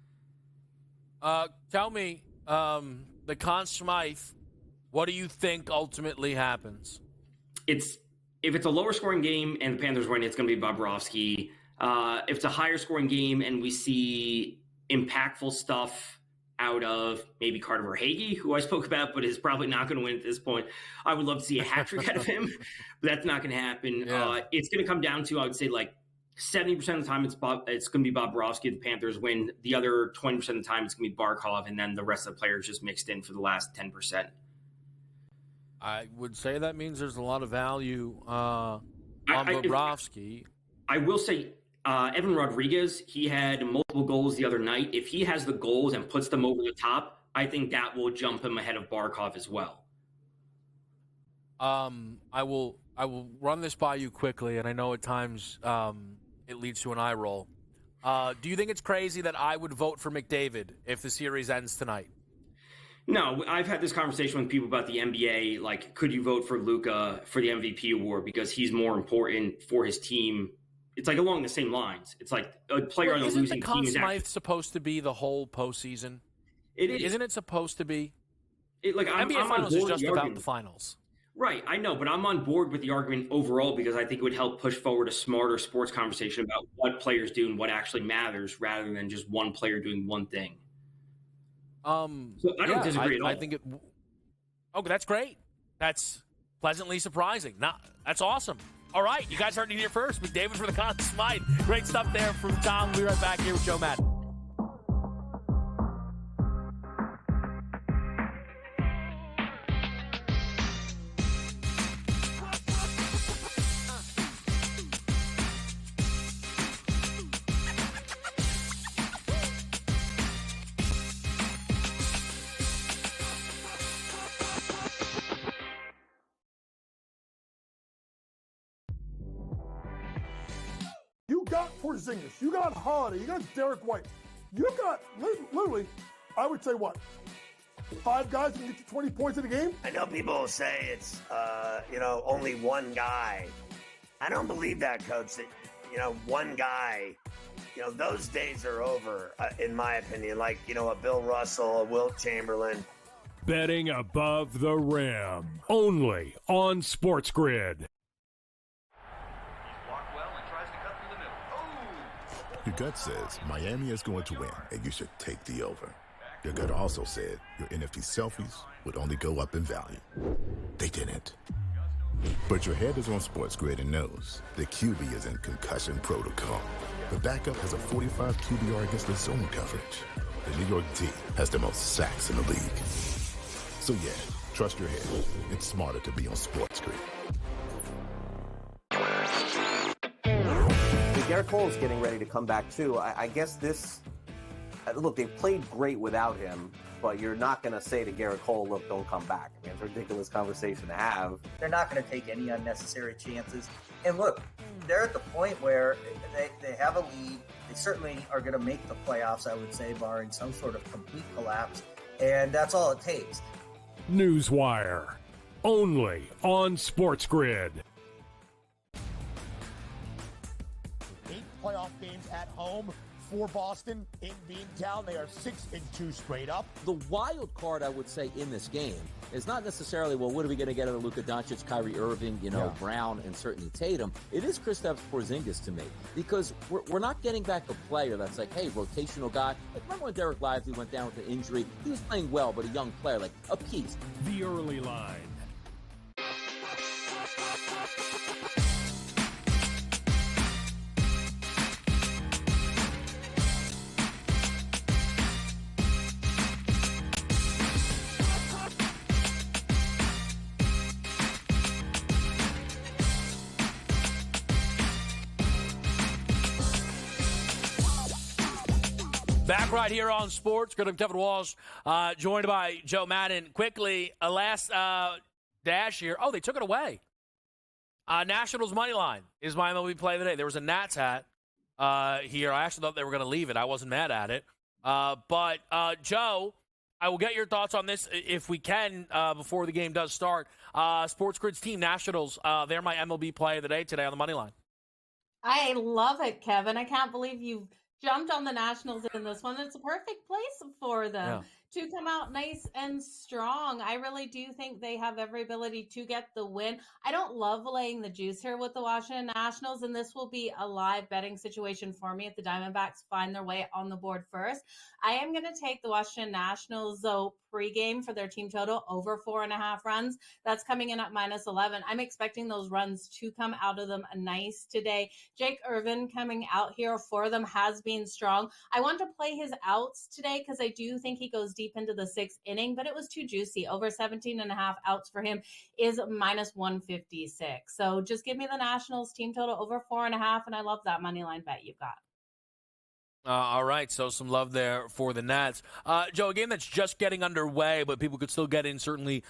Tell me, the Conn Smythe, what do you think ultimately happens? If it's a lower scoring game and the Panthers win, it's going to be Bobrovsky. If it's a higher scoring game and we see impactful stuff out of maybe Carter Verhaeghe, who I spoke about, but is probably not going to win at this point, I would love to see a hat trick out of him, but that's not going to happen. Yeah. It's going to come down to, I would say, like 70% of the time it's going to be Bobrovsky. The Panthers win. The other 20% of the time it's going to be Barkov, and then the rest of the players just mixed in for the last 10%. I would say that means there's a lot of value on Bobrovsky. I will say Evan Rodriguez, he had multiple goals the other night. If he has the goals and puts them over the top, I think that will jump him ahead of Barkov as well. I will run this by you quickly, and I know at times it leads to an eye roll. Do you think it's crazy that I would vote for McDavid if the series ends tonight? No, I've had this conversation with people about the NBA. Like, could you vote for Luka for the MVP award because he's more important for his team? It's like along the same lines. It's like a player on a losing team. Isn't the Conn Smythe supposed to be the whole postseason? It is. Isn't it supposed to be? NBA Finals is just about the finals. Right, I know, but I'm on board with the argument overall because I think it would help push forward a smarter sports conversation about what players do and what actually matters rather than just one player doing one thing. So I don't disagree at all. I think it. Okay, that's great. That's pleasantly surprising. That's awesome. All right, you guys heard it here first. McDavid for the Conn Smythe. Great stuff there from Tom. We'll be right back here with Joe Madden. You got Porzingis, you got Holiday, you got Derek White. You got literally, I would say what? 5 guys can get you 20 points in a game? I know people will say it's, only one guy. I don't believe that, Coach, that, one guy, those days are over, in my opinion. Like, a Bill Russell, a Wilt Chamberlain. Betting above the rim. Only on SportsGrid. Your gut says Miami is going to win, and you should take the over. Your gut also said your NFT selfies would only go up in value. They didn't. But your head is on SportsGrid and knows the QB is in concussion protocol. The backup has a 45 QBR against the zone coverage. The New York D has the most sacks in the league. So yeah, trust your head. It's smarter to be on SportsGrid. Garrett Cole's getting ready to come back too. I guess this. Look, they've played great without him, but you're not going to say to Garrett Cole, "Look, don't come back." I mean, it's a ridiculous conversation to have. They're not going to take any unnecessary chances. And look, they're at the point where they have a lead. They certainly are going to make the playoffs, I would say, barring some sort of complete collapse. And that's all it takes. Newswire. Only on SportsGrid. 8 playoff games at home for Boston in Beantown. They are 6-2 straight up. The wild card, I would say, in this game is not necessarily, well, what are we going to get out of Luka Doncic, Kyrie Irving, Brown, and certainly Tatum. It is Kristaps Porzingis to me because we're not getting back a player that's like, hey, rotational guy. Like, remember when Derek Lively went down with an injury? He was playing well, but a young player, like a piece. The early line. Back right here on Sports. I'm Kevin Walsh, joined by Joe Madden. Quickly, a last dash here. Oh, they took it away. Nationals money line is my MLB play of the day. There was a Nats hat here. I actually thought they were going to leave it. I wasn't mad at it. But Joe, I will get your thoughts on this if we can before the game does start. SportsGrid's team, Nationals, they're my MLB play of the day today on the money line. I love it, Kevin. I can't believe you've jumped on the Nationals in this one. It's a perfect place for them to come out nice and strong. I really do think they have every ability to get the win. I don't love laying the juice here with the Washington Nationals, and this will be a live betting situation for me if the Diamondbacks find their way on the board first. I am going to take the Washington Nationals, though, pregame for their team total over 4.5 runs. That's coming in at -11. I'm expecting those runs to come out of them nice today. Jake Irvin coming out here for them has been strong. I want to play his outs today because I do think he goes deep into the 6th inning, but it was too juicy. Over 17.5 outs for him is -156. So just give me the Nationals team total over 4.5, and I love that money line bet you've got. All right, so some love there for the Nats. Joe, a game that's just getting underway, but people could still get in certainly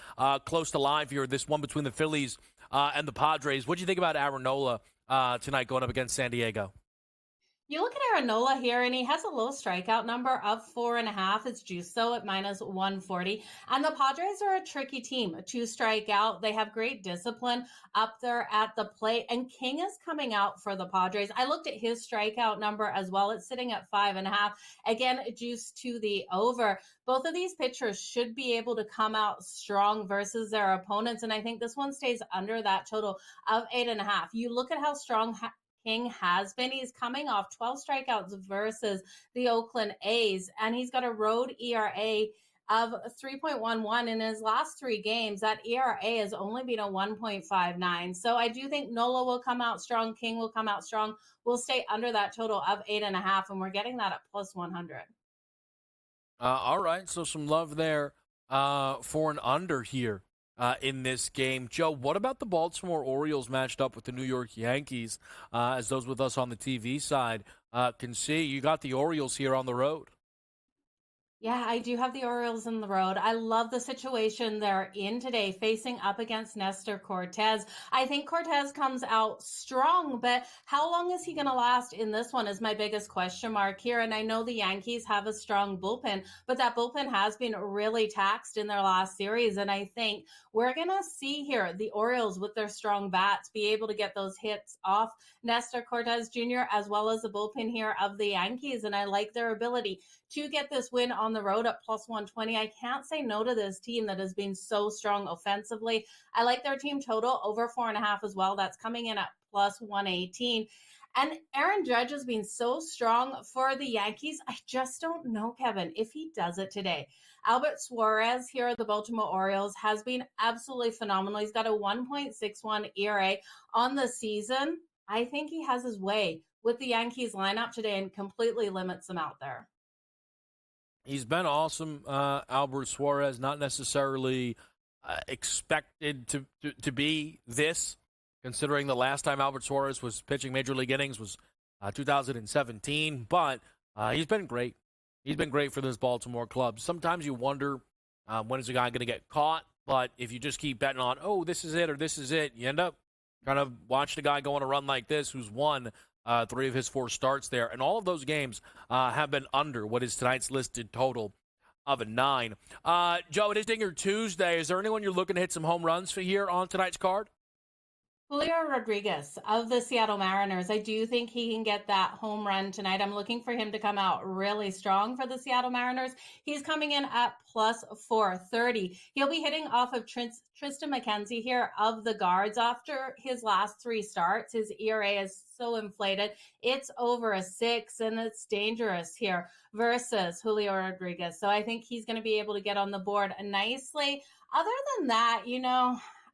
close to live here, this one between the Phillies and the Padres. What do you think about Aaron Nola tonight going up against San Diego? You look at Aaron Nola here, and he has a low strikeout number of 4.5. It's juiced, though, at -140. And the Padres are a tricky team to strike out. They have great discipline up there at the plate, and King is coming out for the Padres. I looked at his strikeout number as well. It's sitting at 5.5. Again, juiced to the over. Both of these pitchers should be able to come out strong versus their opponents, and I think this one stays under that total of 8.5. You look at how strong King has been. He's coming off 12 strikeouts versus the Oakland A's, and he's got a road ERA of 3.11 in his last 3 games. That ERA has only been a 1.59. So I do think Nola will come out strong. King will come out strong. We'll stay under that total of 8.5, and we're getting that at +100. All right, so some love there for an under here in this game. Joe, what about the Baltimore Orioles matched up with the New York Yankees? As those with us on the TV side can see, you got the Orioles here on the road. Yeah, I do have the Orioles in the road. I love the situation they're in today, facing up against Nestor Cortez. I think Cortez comes out strong, but how long is he going to last in this one is my biggest question mark here. And I know the Yankees have a strong bullpen, but that bullpen has been really taxed in their last series. And I think we're going to see here the Orioles with their strong bats be able to get those hits off Nestor Cortez Jr. as well as the bullpen here of the Yankees. And I like their ability to get this win on the road at +120. I can't say no to this team that has been so strong offensively. I like their team total over 4.5 as well. That's coming in at +118. And Aaron Judge has been so strong for the Yankees. I just don't know, Kevin, if he does it today. Albert Suarez here at the Baltimore Orioles has been absolutely phenomenal. He's got a 1.61 ERA on the season. I think he has his way with the Yankees lineup today and completely limits them out there. He's been awesome, Albert Suarez, not necessarily expected to be this, considering the last time Albert Suarez was pitching Major League innings was 2017, but he's been great. He's been great for this Baltimore club. Sometimes you wonder when is a guy going to get caught, but if you just keep betting on, oh, this is it or this is it, you end up kind of watching a guy go on a run like this who's won 3 of his 4 starts there. And all of those games have been under what is tonight's listed total of a 9. Joe, it is Dinger Tuesday. Is there anyone you're looking to hit some home runs for here on tonight's card? Julio Rodriguez of the Seattle Mariners. I do think he can get that home run tonight. I'm looking for him to come out really strong for the Seattle Mariners. He's coming in at +430. He'll be hitting off of Tristan McKenzie here of the Guards. After his last 3 starts, his ERA is so inflated. It's over a 6, and it's dangerous here versus Julio Rodriguez. So I think he's going to be able to get on the board nicely. Other than that,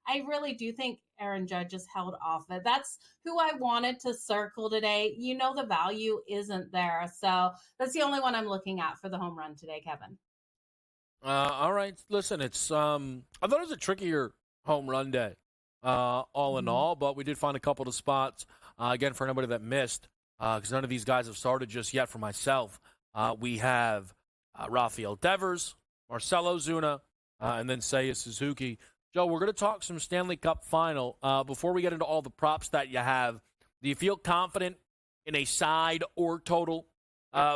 I really do think Aaron Judge has held off it. That's who I wanted to circle today. The value isn't there. So that's the only one I'm looking at for the home run today, Kevin. All right. Listen, I thought it was a trickier home run day, all in all, but we did find a couple of spots, again, for anybody that missed, because none of these guys have started just yet for myself. We have Rafael Devers, Marcelo Zuna, and then Seiya Suzuki. Joe, we're going to talk some Stanley Cup final. Before we get into all the props that you have, do you feel confident in a side or total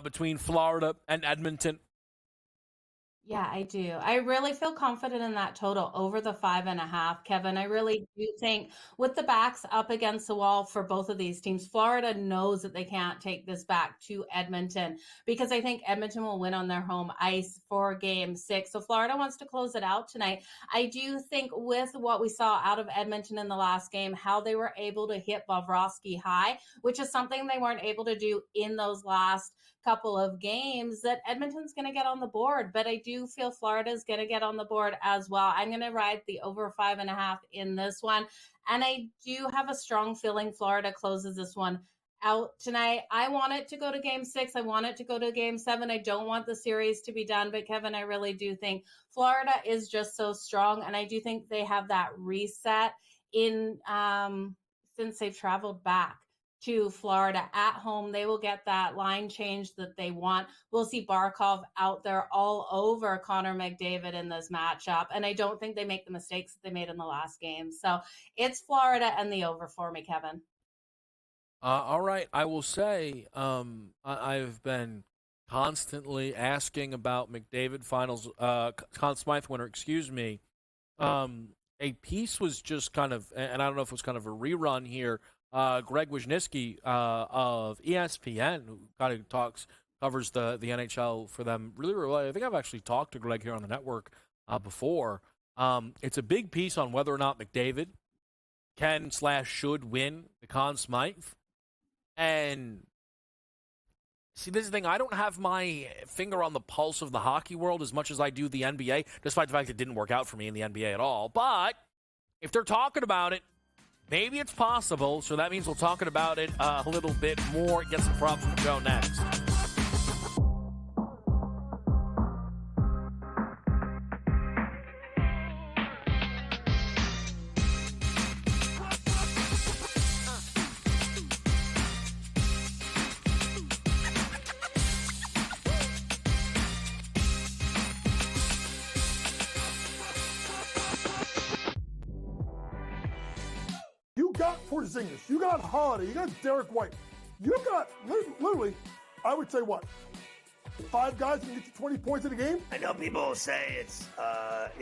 between Florida and Edmonton? Yeah, I do. I really feel confident in that total over the 5.5, Kevin. I really do think with the backs up against the wall for both of these teams, Florida knows that they can't take this back to Edmonton because I think Edmonton will win on their home ice for game 6. So Florida wants to close it out tonight. I do think with what we saw out of Edmonton in the last game, how they were able to hit Bobrovsky high, which is something they weren't able to do in those last couple of games, that Edmonton's going to get on the board. But I do feel Florida's going to get on the board as well. I'm going to ride the over 5.5 in this one. And I do have a strong feeling Florida closes this one out tonight. I want it to go to game 6. I want it to go to game 7. I don't want the series to be done. But Kevin, I really do think Florida is just so strong. And I do think they have that reset in since they've traveled back to Florida at home. They will get that line change that they want. We'll see Barkov out there all over Connor McDavid in this matchup. And I don't think they make the mistakes that they made in the last game. So it's Florida and the over for me, Kevin. All right. I will say I've been constantly asking about McDavid finals, Conn Smythe winner, excuse me. A piece was just kind of, and I don't know if it was kind of a rerun here, Greg Wisniewski of ESPN, who kind of covers the NHL for them really, really. I think I've actually talked to Greg here on the network before. It's a big piece on whether or not McDavid can/should win the Conn Smythe. And see, this is the thing. I don't have my finger on the pulse of the hockey world as much as I do the NBA, despite the fact it didn't work out for me in the NBA at all. But if they're talking about it, maybe it's possible, so that means we're talking about it a little bit more. Get some props from Joe next. You got Porzingis, you got Holiday, you got Derek White, you got literally, I would say what, 5 guys can get you 20 points in a game? I know people will say it's,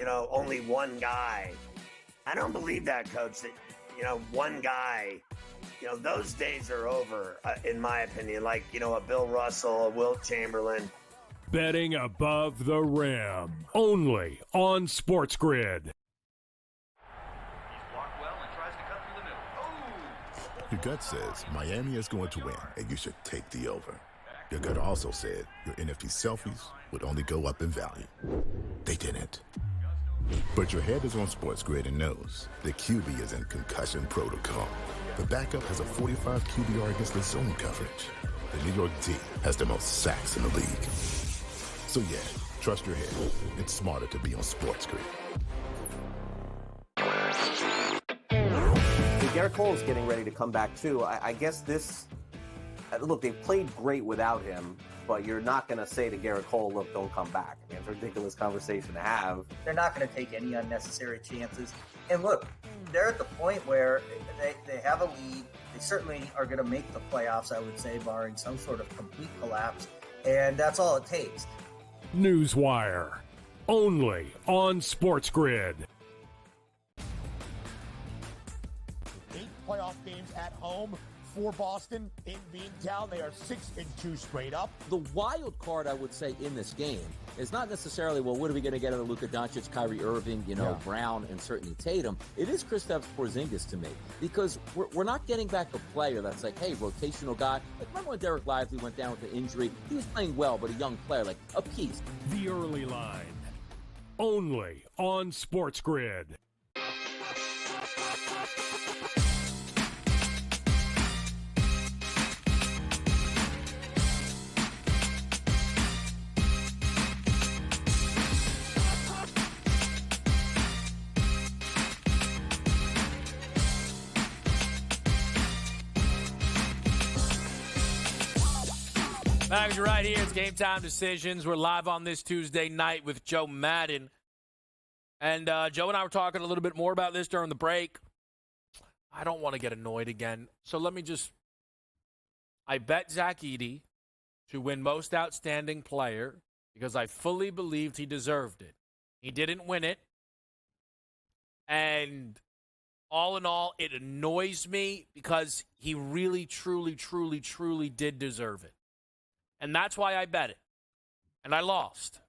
only one guy. I don't believe that, Coach, that, one guy, those days are over, in my opinion. Like, a Bill Russell, a Wilt Chamberlain. Betting above the rim. Only on SportsGrid. Your gut says Miami is going to win, and you should take the over. Your gut also said your NFT selfies would only go up in value. They didn't. But your head is on SportsGrid and knows the QB is in concussion protocol. The backup has a 45 QBR against the zone coverage. The New York D has the most sacks in the league. So yeah, trust your head. It's smarter to be on SportsGrid. Garrett Cole's getting ready to come back too. I guess this. Look, they've played great without him, but you're not going to say to Garrett Cole, "Look, don't come back." I mean, it's a ridiculous conversation to have. They're not going to take any unnecessary chances. And look, they're at the point where they have a lead. They certainly are going to make the playoffs, I would say, barring some sort of complete collapse. And that's all it takes. Newswire. Only on SportsGrid. 8 playoff games at home for Boston in Beantown. They are 6-2 straight up. The wild card, I would say, in this game is not necessarily, well, what are we going to get out of Luka Doncic, Kyrie Irving, Brown, and certainly Tatum. It is Kristaps Porzingis to me, because we're not getting back a player that's like, hey, rotational guy. Like, remember when Derek Lively went down with the injury? He was playing well, but a young player, like a piece. The early line. Only on SportsGrid. Back right here. It's Game Time Decisions. We're live on this Tuesday night with Joe Madden. And Joe and I were talking a little bit more about this during the break. I don't want to get annoyed again. So let me just... I bet Zach Edey to win most outstanding player because I fully believed he deserved it. He didn't win it. And all in all, it annoys me because he really, truly, truly, truly did deserve it. And that's why I bet it. And I lost.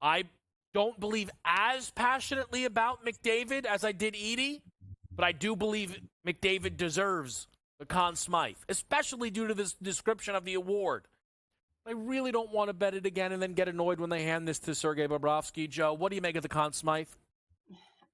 I don't believe as passionately about McDavid as I did Edie, but I do believe McDavid deserves the Conn Smythe, especially due to this description of the award. I really don't want to bet it again and then get annoyed when they hand this to Sergei Bobrovsky. Joe, what do you make of the Conn Smythe?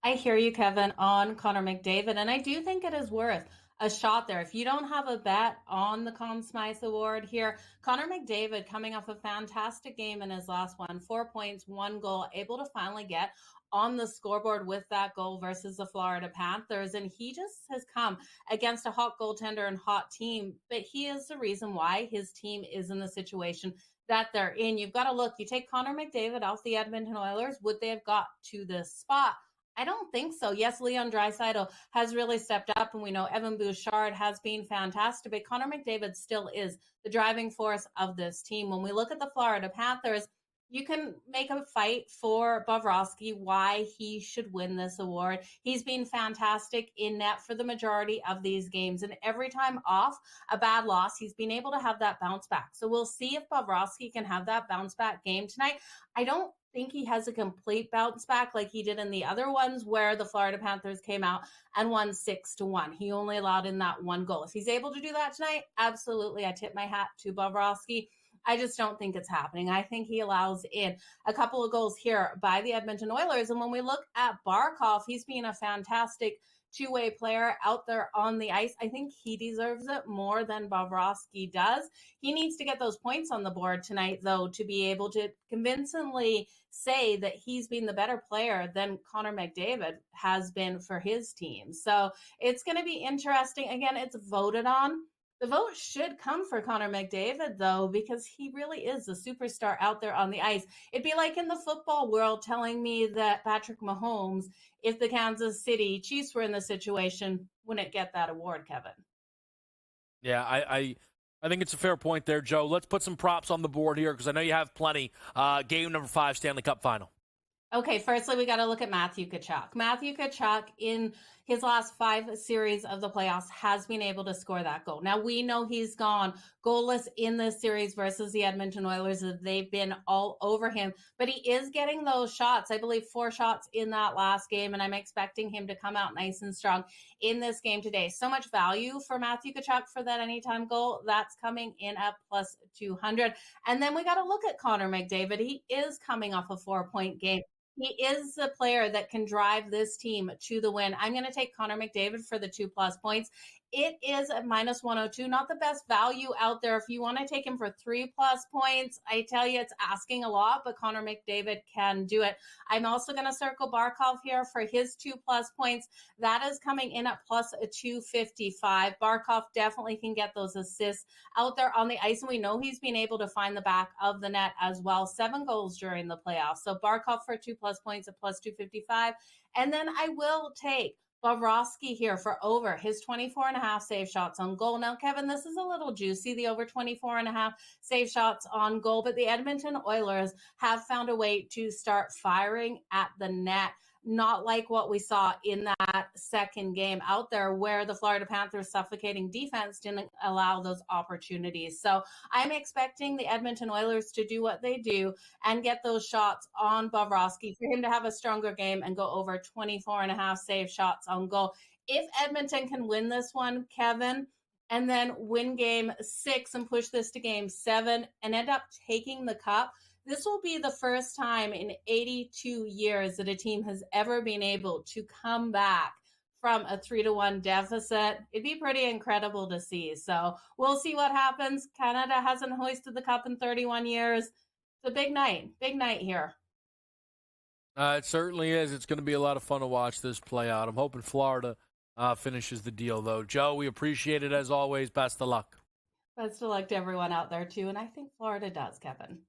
I hear you, Kevin, on Connor McDavid, and I do think it is worth a shot there. If you don't have a bet on the Conn Smythe Award here, Connor McDavid coming off a fantastic game in his last one, 4 points, 1 goal, able to finally get on the scoreboard with that goal versus the Florida Panthers. And he just has come against a hot goaltender and hot team, but he is the reason why his team is in the situation that they're in. You've got to look, you take Connor McDavid off the Edmonton Oilers, would they have got to this spot? I don't think so. Yes, Leon Draisaitl has really stepped up, and we know Evan Bouchard has been fantastic, but Connor McDavid still is the driving force of this team. When we look at the Florida Panthers, you can make a fight for Bobrovsky why he should win this award. He's been fantastic in net for the majority of these games, and every time off a bad loss, he's been able to have that bounce back. So we'll see if Bobrovsky can have that bounce back game tonight. I don't think he has a complete bounce back like he did in the other ones where the Florida Panthers came out and won 6-1. He only allowed in that 1 goal. If he's able to do that tonight, absolutely, I tip my hat to Bobrovsky. I just don't think it's happening. I think he allows in a couple of goals here by the Edmonton Oilers. And when we look at Barkov, he's been a fantastic two-way player out there on the ice. I think he deserves it more than Bobrovsky does. He needs to get those points on the board tonight, though, to be able to convincingly say that he's been the better player than Connor McDavid has been for his team. So it's going to be interesting. Again, it's voted on. The vote should come for Connor McDavid, though, because he really is a superstar out there on the ice. It'd be like in the football world telling me that Patrick Mahomes, if the Kansas City Chiefs were in this situation, wouldn't get that award, Kevin. Yeah, I think it's a fair point there, Joe. Let's put some props on the board here because I know you have plenty. Game number 5, Stanley Cup final. Okay, firstly, we got to look at Matthew Tkachuk. Matthew Tkachuk, in his last 5 series of the playoffs, has been able to score that goal. Now, we know he's gone goalless in this series versus the Edmonton Oilers. They've been all over him, but he is getting those shots. I believe 4 shots in that last game, and I'm expecting him to come out nice and strong in this game today. So much value for Matthew Tkachuk for that anytime goal. That's coming in at plus 200. And then we got to look at Connor McDavid. He is coming off a 4-point game. He is the player that can drive this team to the win. I'm going to take Connor McDavid for the 2+ points. It is at minus 102, not the best value out there. If you want to take him for 3+ points, I tell you it's asking a lot, but Connor McDavid can do it. I'm also going to circle Barkov here for his 2+ points. That is coming in at plus 255. Barkov definitely can get those assists out there on the ice, and we know he's been able to find the back of the net as well. 7 goals during the playoffs. So Barkov for 2+ points at plus 255. And then I will take Bobrovsky here for over his 24.5 save shots on goal. Now, Kevin, this is a little juicy, the over 24.5 save shots on goal, but the Edmonton Oilers have found a way to start firing at the net. Not like what we saw in that second game out there where the Florida Panthers suffocating defense didn't allow those opportunities. So I'm expecting the Edmonton Oilers to do what they do and get those shots on Bobrovsky for him to have a stronger game and go over 24.5 save shots on goal. If Edmonton can win this one, Kevin, and then win game 6 and push this to game 7 and end up taking the cup, this will be the first time in 82 years that a team has ever been able to come back from a 3-1 deficit. It'd be pretty incredible to see. So we'll see what happens. Canada hasn't hoisted the cup in 31 years. It's a big night here. It certainly is. It's going to be a lot of fun to watch this play out. I'm hoping Florida finishes the deal, though. Joe, we appreciate it as always. Best of luck. Best of luck to everyone out there, too. And I think Florida does, Kevin.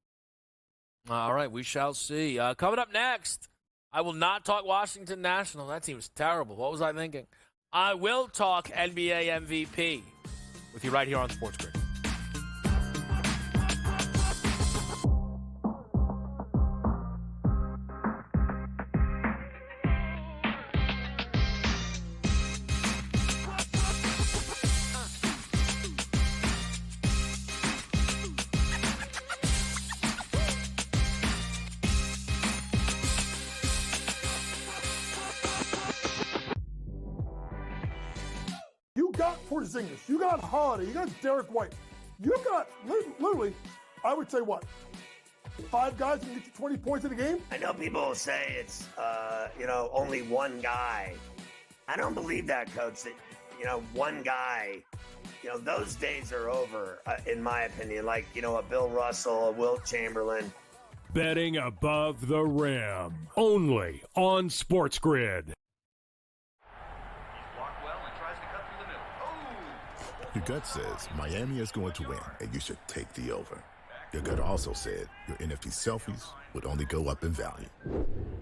All right, we shall see. Coming up next, I will not talk Washington National. That team was terrible. What was I thinking? I will talk NBA MVP with you right here on SportsGrid. got Porzingis, you got Holiday, you got Derek White. You got literally, I would say what? 5 guys can get you 20 points in a game? I know people will say it's, only one guy. I don't believe that, Coach, that, one guy, those days are over, in my opinion. Like, a Bill Russell, a Wilt Chamberlain. Betting above the rim. Only on SportsGrid. Your gut says Miami is going to win, and you should take the over. Your gut also said your NFT selfies would only go up in value.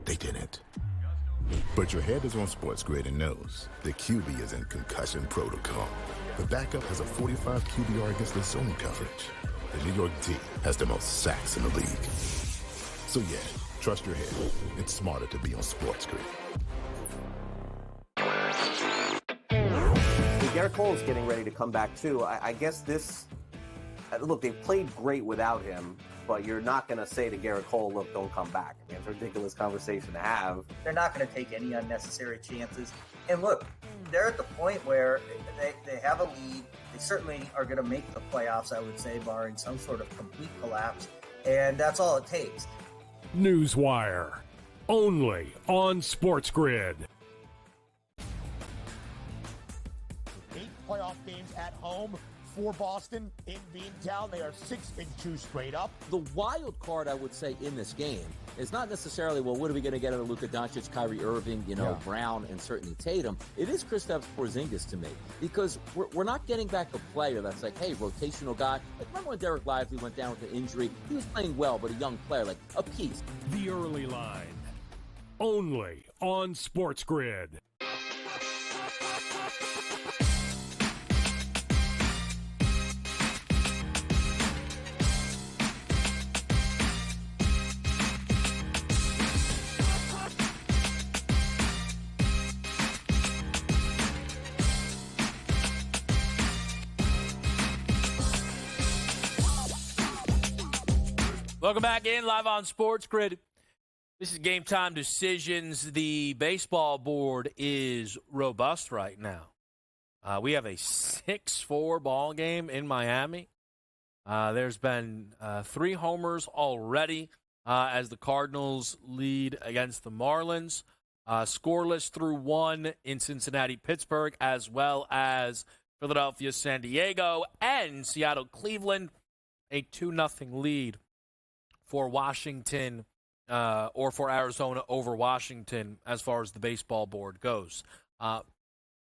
They didn't. But your head is on SportsGrid and knows the QB is in concussion protocol. The backup has a 45 QBR against the zone coverage. The New York D has the most sacks in the league. So yeah, trust your head. It's smarter to be on SportsGrid. Garrett Cole's getting ready to come back too. I guess this. Look, they've played great without him, but you're not going to say to Garrett Cole, look, don't come back. I mean, it's a ridiculous conversation to have. They're not going to take any unnecessary chances. And look, they're at the point where they have a lead. They certainly are going to make the playoffs, I would say, barring some sort of complete collapse. And that's all it takes. Newswire. Only on SportsGrid. 8 playoff games at home for Boston in Beantown. They are 6-2 straight up. The wild card, I would say, in this game is not necessarily, well, what are we going to get out of Luka Doncic, Kyrie Irving, Brown, and certainly Tatum. It is Kristaps Porzingis to me, because we're not getting back a player that's like, hey, rotational guy. Like, remember when Derek Lively went down with an injury? He was playing well, but a young player, like a piece. The early line. Only on SportsGrid. Welcome back in, live on SportsGrid. This is Game Time Decisions. The baseball board is robust right now. We have a 6-4 ball game in Miami. There's been 3 homers already as the Cardinals lead against the Marlins. Scoreless through 1 in Cincinnati, Pittsburgh, as well as Philadelphia, San Diego, and Seattle, Cleveland. A 2-0 lead for Washington or for Arizona over Washington as far as the baseball board goes. I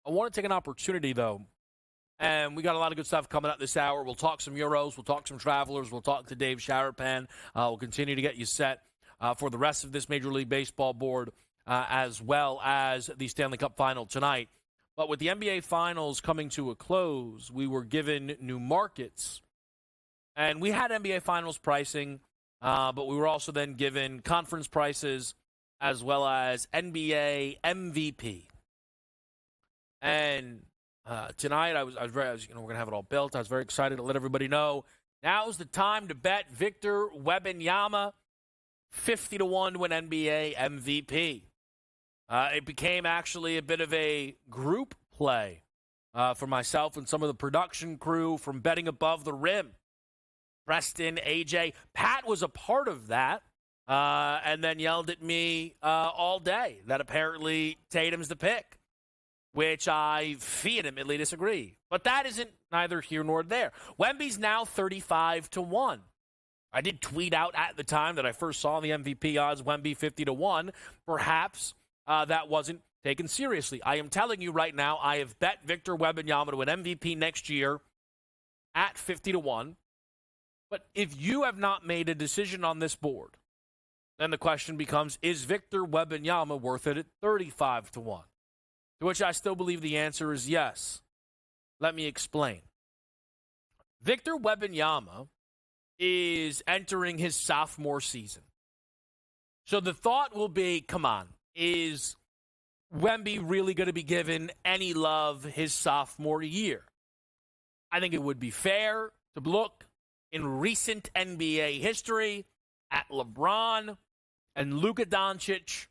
want to take an opportunity, though, and we got a lot of good stuff coming up this hour. We'll talk some Euros. We'll talk some Travelers. We'll talk to Dave Sharapan. We'll continue to get you set for the rest of this Major League Baseball board as well as the Stanley Cup Final tonight. But with the NBA Finals coming to a close, we were given new markets. And we had NBA Finals pricing, but we were also then given conference prices as well as NBA MVP. And tonight, I was we're going to have it all built. I was very excited to let everybody know. Now's the time to bet Victor Wembanyama 50-1 to win NBA MVP. It became actually a bit of a group play for myself and some of the production crew from Betting Above the Rim. Preston, AJ, Pat was a part of that, and then yelled at me all day that apparently Tatum's the pick, which I vehemently disagree. But that isn't neither here nor there. Wemby's now 35-1. I did tweet out at the time that I first saw the MVP odds, Wemby 50-1. Perhaps that wasn't taken seriously. I am telling you right now, I have bet Victor Wembanyama to win MVP next year at 50-1. But if you have not made a decision on this board, then the question becomes, is Victor Wembanyama worth it at 35-1? To which I still believe the answer is yes. Let me explain. Victor Wembanyama is entering his sophomore season. So the thought will be, come on, is Wemby really going to be given any love his sophomore year? I think it would be fair to look in recent NBA history at LeBron and Luka Doncic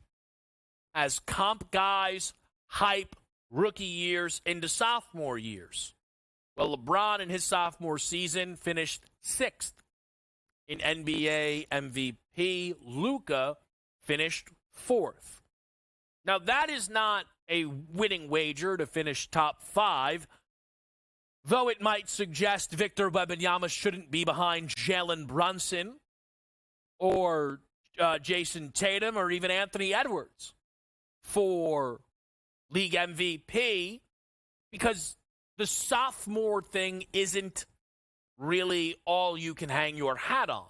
as comp guys, hype, rookie years into sophomore years. Well, LeBron in his sophomore season finished 6th in NBA MVP. Luka finished 4th. Now, that is not a winning wager to finish top 5, though it might suggest Victor Wembanyama shouldn't be behind Jalen Brunson or Jason Tatum or even Anthony Edwards for league MVP, because the sophomore thing isn't really all you can hang your hat on.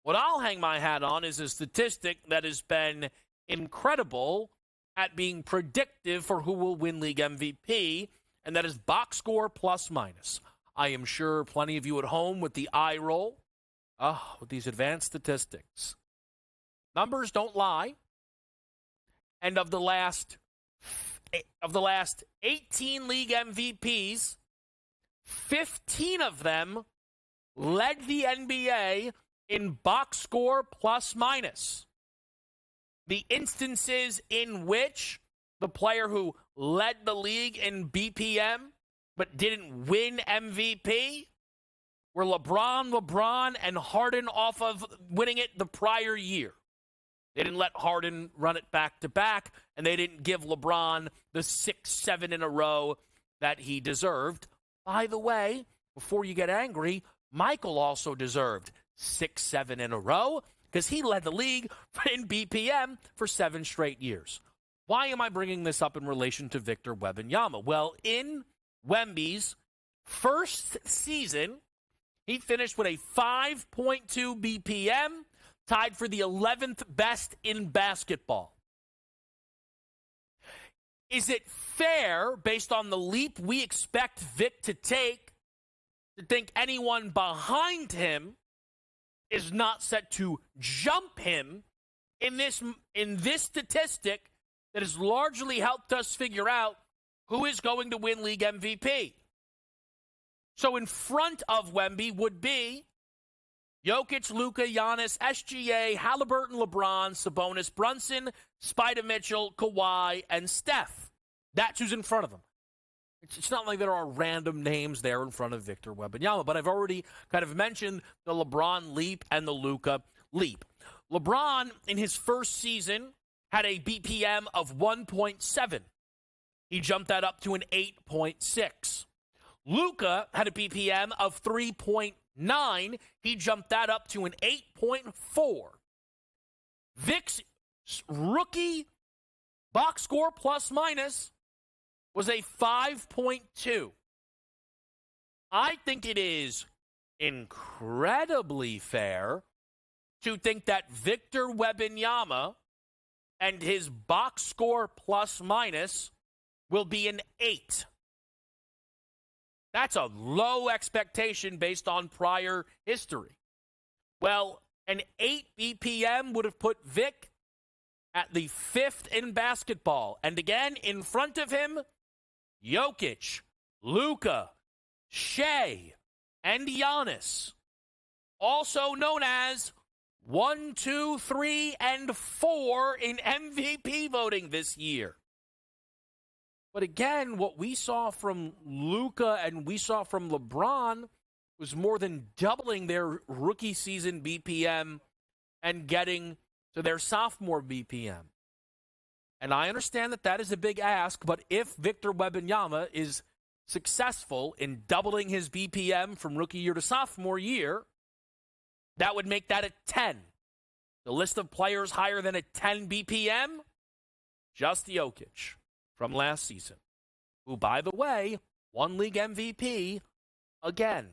What I'll hang my hat on is a statistic that has been incredible at being predictive for who will win league MVP, and that is box score plus minus. I am sure plenty of you at home with the eye roll, with these advanced statistics. Numbers don't lie. And of the last 18 league MVPs, 15 of them led the NBA in box score plus minus. The instances in which the player who led the league in BPM but didn't win MVP were LeBron, and Harden off of winning it the prior year. They didn't let Harden run it back-to-back, and they didn't give LeBron the 6-7 in a row that he deserved. By the way, before you get angry, Michael also deserved 6-7 in a row because he led the league in BPM for 7 straight years. Why am I bringing this up in relation to Victor Wembanyama? Well, in Wemby's first season, he finished with a 5.2 BPM, tied for the 11th best in basketball. Is it fair, based on the leap we expect Vic to take, to think anyone behind him is not set to jump him in this statistic that has largely helped us figure out who is going to win league MVP? So in front of Wemby would be Jokic, Luka, Giannis, SGA, Halliburton, LeBron, Sabonis, Brunson, Spider Mitchell, Kawhi, and Steph. That's who's in front of them. It's not like there are random names there in front of Victor Wembanyama, but I've already kind of mentioned the LeBron leap and the Luka leap. LeBron, in his first season, had a BPM of 1.7. He jumped that up to an 8.6. Luka had a BPM of 3.9. He jumped that up to an 8.4. Vic's rookie box score plus minus was a 5.2. I think it is incredibly fair to think that Victor Wembanyama and his box score plus minus will be an 8. That's a low expectation based on prior history. Well, an 8 BPM would have put Vic at the 5th in basketball. And again, in front of him, Jokic, Luka, Shea, and Giannis, also known as 1, 2, 3, and 4 in MVP voting this year. But again, what we saw from Luka and we saw from LeBron was more than doubling their rookie season BPM and getting to their sophomore BPM. And I understand that that is a big ask, but if Victor Wembanyama is successful in doubling his BPM from rookie year to sophomore year, that would make that a 10. The list of players higher than a 10 BPM, just Jokic from last season, who, by the way, won league MVP again.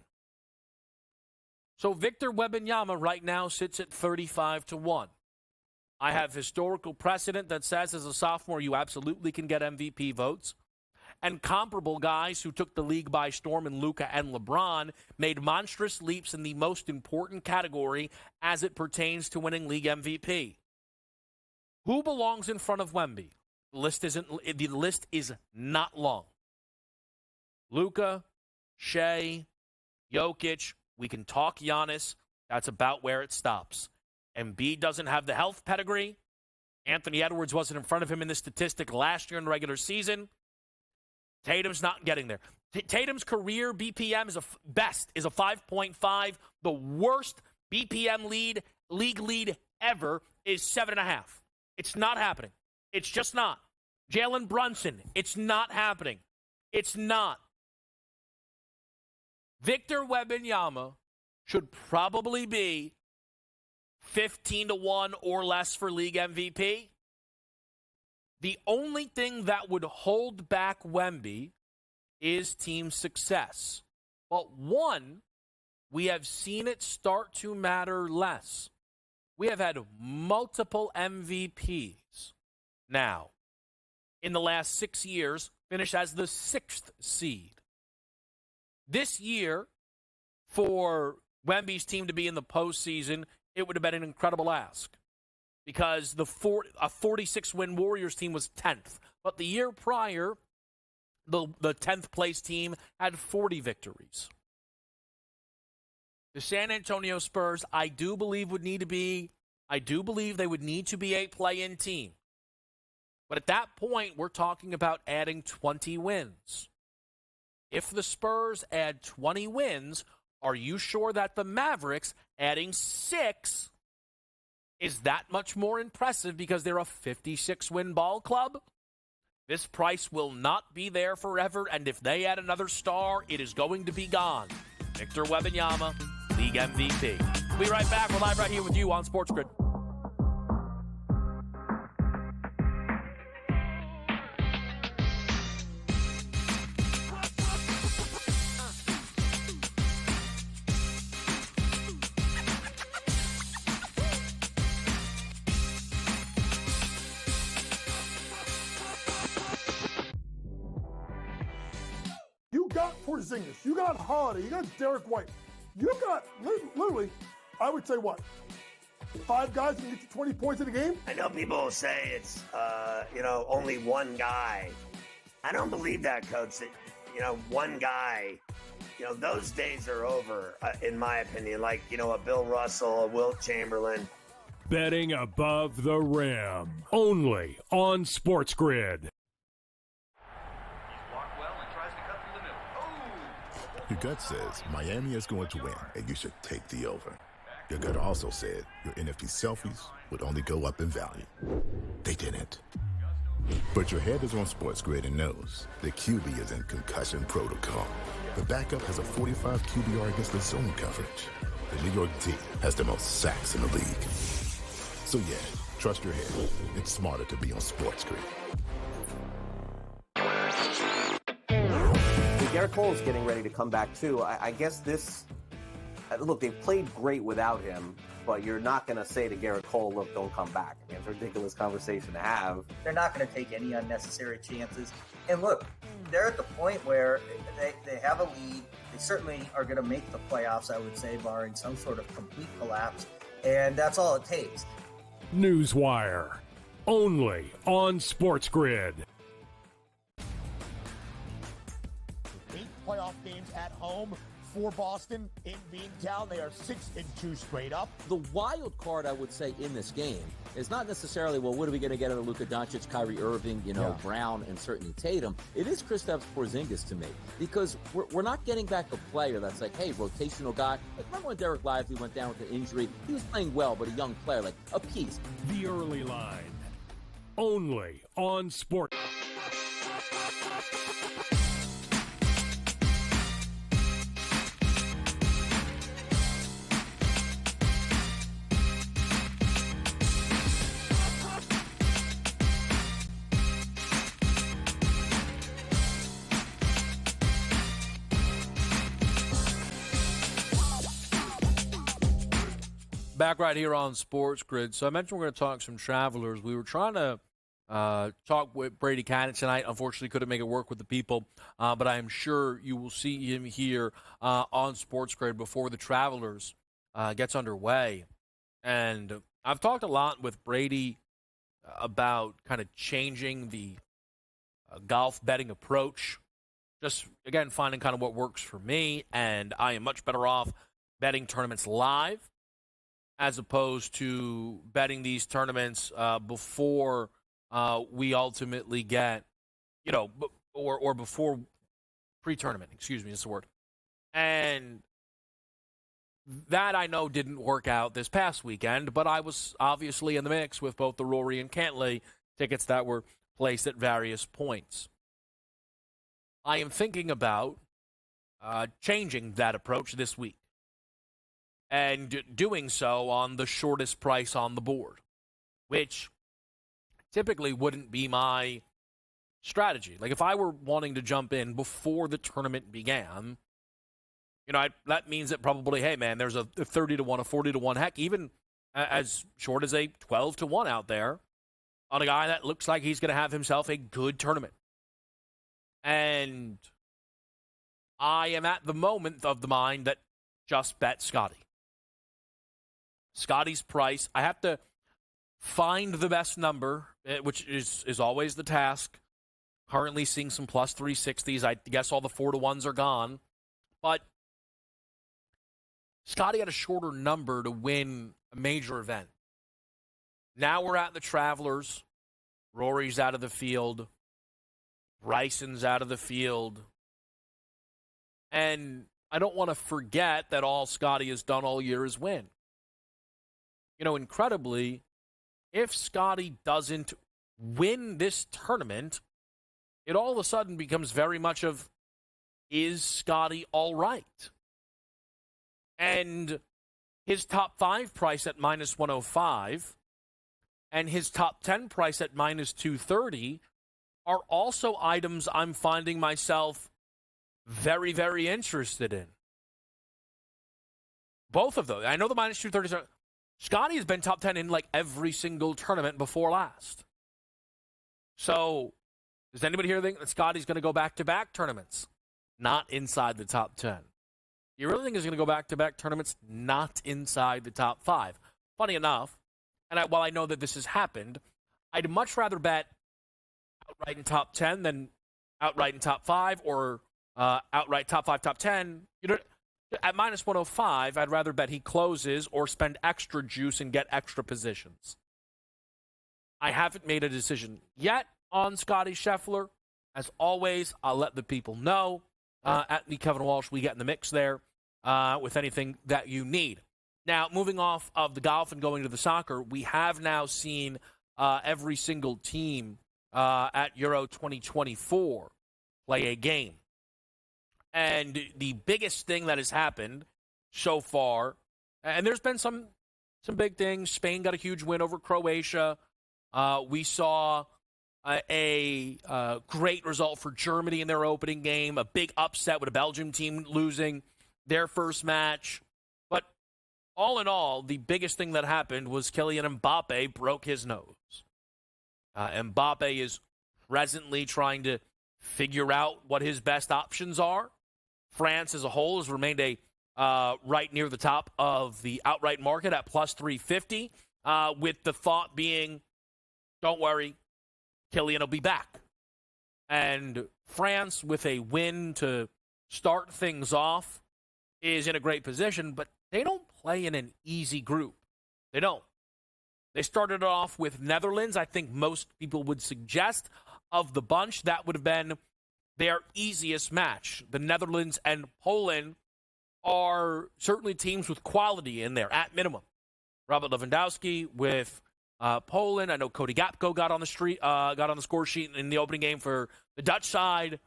So Victor Wembanyama right now sits at 35-1. I have historical precedent that says as a sophomore you absolutely can get MVP votes. And comparable guys who took the league by storm in Luka and LeBron made monstrous leaps in the most important category as it pertains to winning league MVP. Who belongs in front of Wemby? The list is not long. Luka, Shea, Jokic, we can talk Giannis. That's about where it stops. Embiid doesn't have the health pedigree. Anthony Edwards wasn't in front of him in this statistic last year in the regular season. Tatum's not getting there. Tatum's career BPM is best is a 5.5. The worst BPM league lead ever is 7.5. It's not happening. It's just not. Jalen Brunson, it's not happening. It's not. Victor Wembanyama should probably be 15-1 or less for league MVP. The only thing that would hold back Wemby is team success. But one, we have seen it start to matter less. We have had multiple MVPs now in the last 6 years finish as the 6th seed. This year, for Wemby's team to be in the postseason, it would have been an incredible ask because a 46-win Warriors team was 10th. But the year prior, the 10th place team had 40 victories. The San Antonio Spurs, I do believe they would need to be a play-in team. But at that point, we're talking about adding 20 wins. If the Spurs add 20 wins, are you sure that the Mavericks adding 6 is that much more impressive because they're a 56-win ball club? This price will not be there forever, and if they add another star, it is going to be gone. Victor Wembanyama, league MVP. We'll be right back. We're live right here with you on SportsGrid. You got Porzingis, you got Holiday, you got Derek White. You got literally, I would say what? 5 guys can get you 20 points in a game? I know people will say it's, only one guy. I don't believe that, Coach. That, one guy, those days are over, in my opinion. Like, a Bill Russell, a Wilt Chamberlain. Betting above the rim. Only on SportsGrid. Your gut says Miami is going to win, and you should take the over. Your gut also said your NFT selfies would only go up in value. They didn't. But your head is on SportsGrid and knows the QB is in concussion protocol. The backup has a 45 QBR against the zone coverage. The New York D has the most sacks in the league. So yeah, trust your head. It's smarter to be on SportsGrid. Garrett Cole's getting ready to come back too. I guess look, they've played great without him, but you're not going to say to Garrett Cole, look, don't come back. I mean, it's a ridiculous conversation to have. They're not going to take any unnecessary chances. And look, they're at the point where they have a lead. They certainly are going to make the playoffs, I would say, barring some sort of complete collapse. And that's all it takes. Newswire. Only on SportsGrid. 8 playoff games at home for Boston in Beantown. They are 6-2 straight up. The wild card, I would say, in this game is not necessarily, well, what are we going to get out of Luka Doncic, Kyrie Irving, Brown, and certainly Tatum. It is Kristaps Porzingis to me because we're not getting back a player that's like, hey, rotational guy. Like, remember when Derek Lively went down with an injury? He was playing well, but a young player, like a piece. The early line. Only on Sport. Back right here on SportsGrid. So I mentioned we're going to talk some Travelers. We were trying to talk with Brady Cannon tonight. Unfortunately, couldn't make it work with the people, but I am sure you will see him here on SportsGrid before the Travelers gets underway. And I've talked a lot with Brady about kind of changing the golf betting approach. Just, again, finding kind of what works for me. And I am much better off betting tournaments live as opposed to betting these tournaments before we ultimately get, or before pre-tournament, excuse me, is the word. And that I know didn't work out this past weekend, but I was obviously in the mix with both the Rory and Cantlay tickets that were placed at various points. I am thinking about changing that approach this week and doing so on the shortest price on the board, which typically wouldn't be my strategy. Like if I were wanting to jump in before the tournament began, that means that probably, hey, man, there's a 30 to 1, a 40 to 1, heck, even as short as a 12 to 1 out there on a guy that looks like he's going to have himself a good tournament. And I am at the moment of the mind that just bet Scotty. Scotty's price, I have to find the best number, which is always the task. Currently seeing some plus 360s. I guess all the 4 to 1s are gone. But Scotty had a shorter number to win a major event. Now we're at the Travelers. Rory's out of the field. Bryson's out of the field. And I don't want to forget that all Scotty has done all year is win. Incredibly, if Scotty doesn't win this tournament, it all of a sudden becomes very much of, is Scotty all right? And his top 5 price at minus 105 and his top 10 price at minus 230 are also items I'm finding myself very, very interested in. Both of those. I know the minus 230. Scotty has been top 10 in like every single tournament before last. So, does anybody here think that Scotty's going to go back-to-back tournaments? Not inside the top 10. You really think he's going to go back-to-back tournaments? Not inside the top 5. Funny enough, and while I know that this has happened, I'd much rather bet outright in top 10 than outright in top 5 or outright top 5, top 10. At minus 105, I'd rather bet he closes or spend extra juice and get extra positions. I haven't made a decision yet on Scotty Scheffler. As always, I'll let the people know. At me, Kevin Walsh, we get in the mix there with anything that you need. Now, moving off of the golf and going to the soccer, we have now seen every single team at Euro 2024 play a game. And the biggest thing that has happened so far, and there's been some big things. Spain got a huge win over Croatia. We saw a great result for Germany in their opening game, a big upset with a Belgium team losing their first match. But all in all, the biggest thing that happened was Kylian Mbappe broke his nose. Mbappe is presently trying to figure out what his best options are. France as a whole has remained right near the top of the outright market at plus 350, with the thought being, don't worry, Kylian will be back. And France, with a win to start things off, is in a great position, but they don't play in an easy group. They don't. They started off with Netherlands. I think most people would suggest of the bunch that would have been their easiest match. The Netherlands and Poland are certainly teams with quality in there, at minimum. Robert Lewandowski with Poland. I know Cody Gakpo got on the score sheet in the opening game for the Dutch side.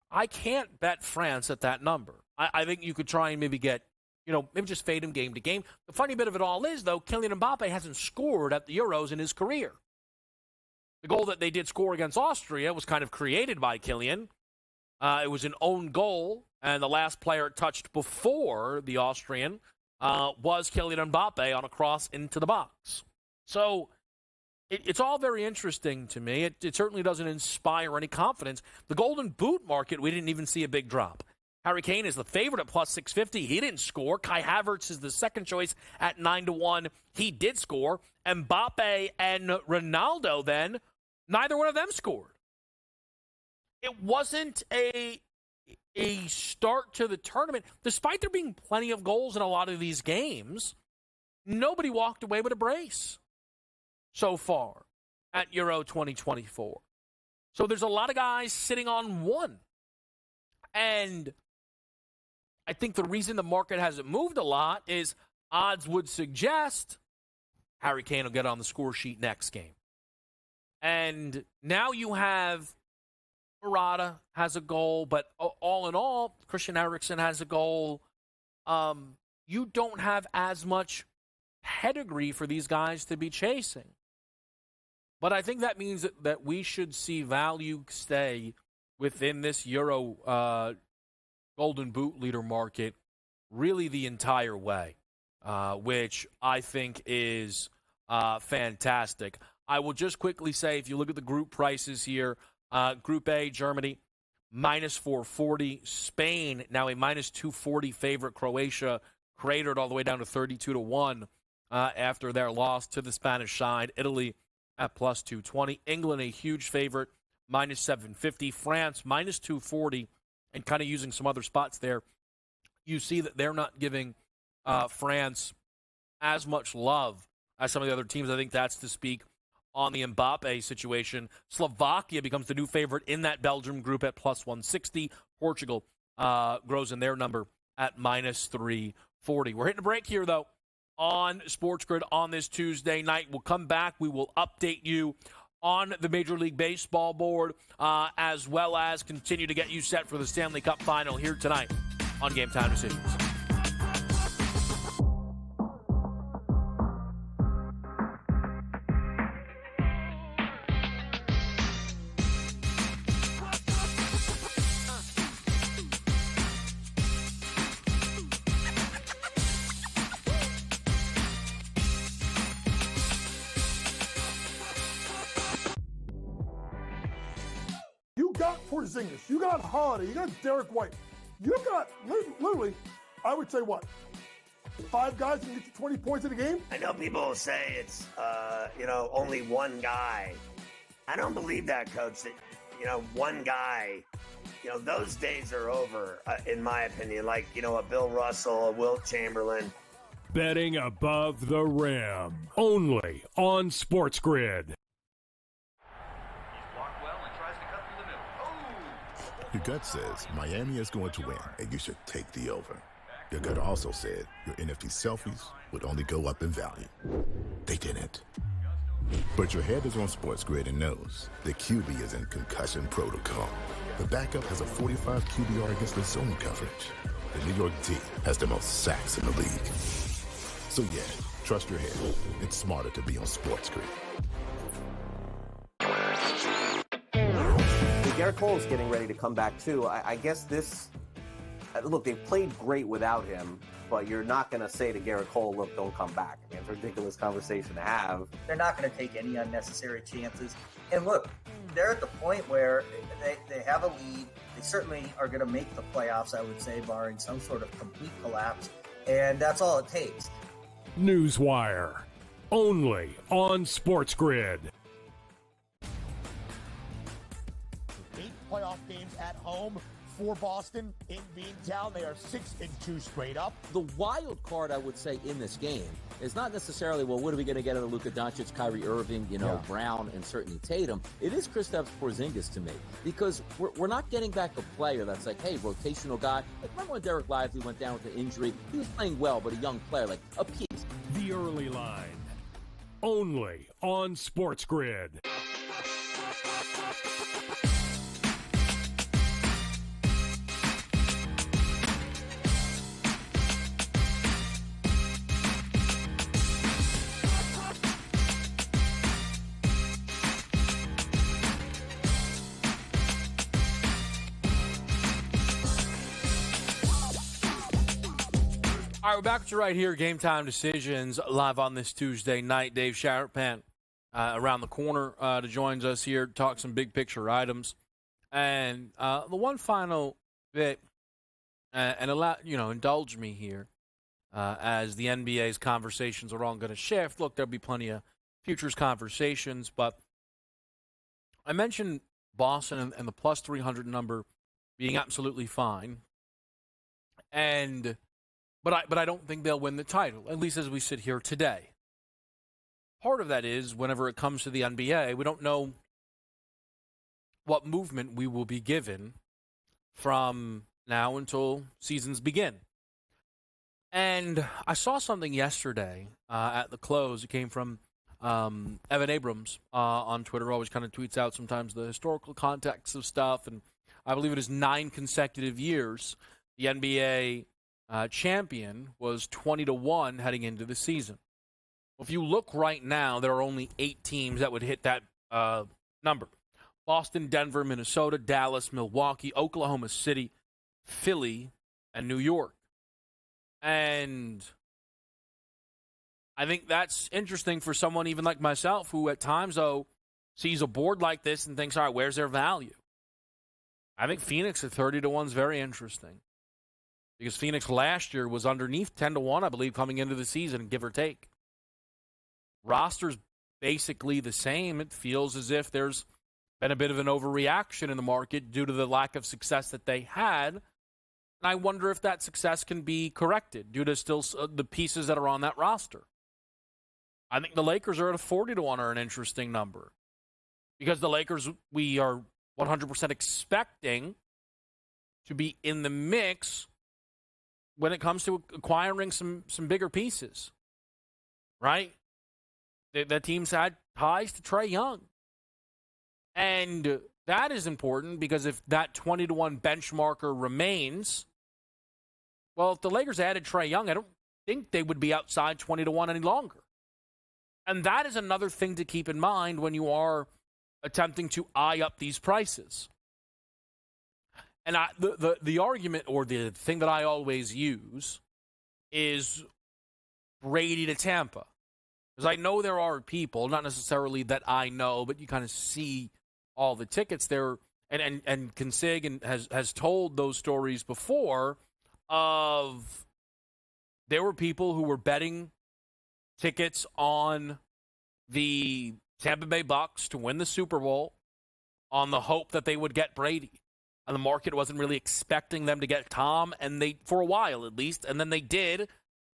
I can't bet France at that number. I think you could try and maybe get, maybe just fade him game to game. The funny bit of it all is, though, Kylian Mbappe hasn't scored at the Euros in his career. The goal that they did score against Austria was kind of created by Kylian. It was an own goal, and the last player touched before the Austrian was Kylian Mbappe on a cross into the box. So it's all very interesting to me. It certainly doesn't inspire any confidence. The Golden Boot market, we didn't even see a big drop. Harry Kane is the favorite at plus 650. He didn't score. Kai Havertz is the second choice at 9-1. He did score. Mbappe and Ronaldo then, neither one of them scored. It wasn't a start to the tournament. Despite there being plenty of goals in a lot of these games, nobody walked away with a brace so far at Euro 2024. So there's a lot of guys sitting on one. And I think the reason the market hasn't moved a lot is odds would suggest Harry Kane will get on the score sheet next game. And now you have Murata has a goal, but all in all, Christian Eriksen has a goal. You don't have as much pedigree for these guys to be chasing. But I think that means that we should see value stay within this Euro Golden Boot leader market really the entire way, which I think is fantastic. I will just quickly say, if you look at the group prices here, Group A, Germany, minus 440. Spain, now a minus 240 favorite. Croatia cratered all the way down to 32-1 after their loss to the Spanish side. Italy at plus 220. England, a huge favorite, minus 750. France, minus 240. And kind of using some other spots there, you see that they're not giving France as much love as some of the other teams. I think that's to speak on the Mbappe situation. Slovakia becomes the new favorite in that Belgium group at plus 160. Portugal grows in their number at minus 340. We're hitting a break here, though, on SportsGrid on this Tuesday night. We'll come back. We will update you on the Major League Baseball board, as well as continue to get you set for the Stanley Cup Final here tonight on Game Time Decisions. You got Porzingis, you got Holiday, you got Derek White. You got literally, I would say what? 5 guys can get you 20 points in a game? I know people say it's, only one guy. I don't believe that, Coach, that, one guy, those days are over, in my opinion. Like, a Bill Russell, a Wilt Chamberlain. Betting above the rim. Only on SportsGrid. Your gut says Miami is going to win, and you should take the over. Your gut also said your NFT selfies would only go up in value. They didn't. But your head is on SportsGrid and knows the QB is in concussion protocol. The backup has a 45 QBR against the zone coverage. The New York D has the most sacks in the league. So yeah, trust your head. It's smarter to be on SportsGrid. Garrett Cole's getting ready to come back too. I guess this. Look, they've played great without him, but you're not going to say to Garrett Cole, "Look, don't come back." I mean, it's a ridiculous conversation to have. They're not going to take any unnecessary chances. And look, they're at the point where they have a lead. They certainly are going to make the playoffs, I would say, barring some sort of complete collapse. And that's all it takes. Newswire. Only on SportsGrid. 8 playoff games at home for Boston in Beantown. They are 6-2 straight up. The wild card, I would say, in this game is not necessarily, well, what are we going to get out of Luka Doncic, Kyrie Irving, Brown, and certainly Tatum. It is Kristaps Porzingis to me, because we're not getting back a player that's like, hey, rotational guy. Like, remember when Derek Lively went down with an injury? He was playing well, but a young player, like a piece. The early line. Only on SportsGrid. All right, we're back to right here, Game Time Decisions, live on this Tuesday night. Dave Sharpan around the corner to join us here, talk some big picture items. And the one final bit, and indulge me here, as the NBA's conversations are all going to shift. Look, there'll be plenty of futures conversations, but I mentioned Boston and the plus 300 number being absolutely fine. But I don't think they'll win the title, at least as we sit here today. Part of that is, whenever it comes to the NBA, we don't know what movement we will be given from now until seasons begin. And I saw something yesterday at the close. It came from Evan Abrams on Twitter. Always kind of tweets out sometimes the historical context of stuff. And I believe it is 9 consecutive years the NBA champion was 20-1 heading into the season. Well, if you look right now, there are only 8 teams that would hit that number. Boston, Denver, Minnesota, Dallas, Milwaukee, Oklahoma City, Philly, and New York. And I think that's interesting for someone even like myself who at times, though, sees a board like this and thinks, all right, where's their value? I think Phoenix at 30-1 is very interesting because Phoenix last year was underneath 10-1, I believe, coming into the season, give or take. Roster's basically the same. It feels as if there's been a bit of an overreaction in the market due to the lack of success that they had. And I wonder if that success can be corrected due to still the pieces that are on that roster. I think the Lakers are at a 40-1 are an interesting number because the Lakers, we are 100% expecting to be in the mix when it comes to acquiring some bigger pieces, right? The team's had ties to Trae Young. And that is important because if that 20-1 benchmarker remains, well, if the Lakers added Trae Young, I don't think they would be outside 20-1 any longer. And that is another thing to keep in mind when you are attempting to eye up these prices. And the argument or the thing that I always use is Brady to Tampa. Because I know there are people, not necessarily that I know, but you kind of see all the tickets there. And Consig has told those stories before of there were people who were betting tickets on the Tampa Bay Bucks to win the Super Bowl on the hope that they would get Brady. And the market wasn't really expecting them to get Tom, and they, for a while at least, and then they did.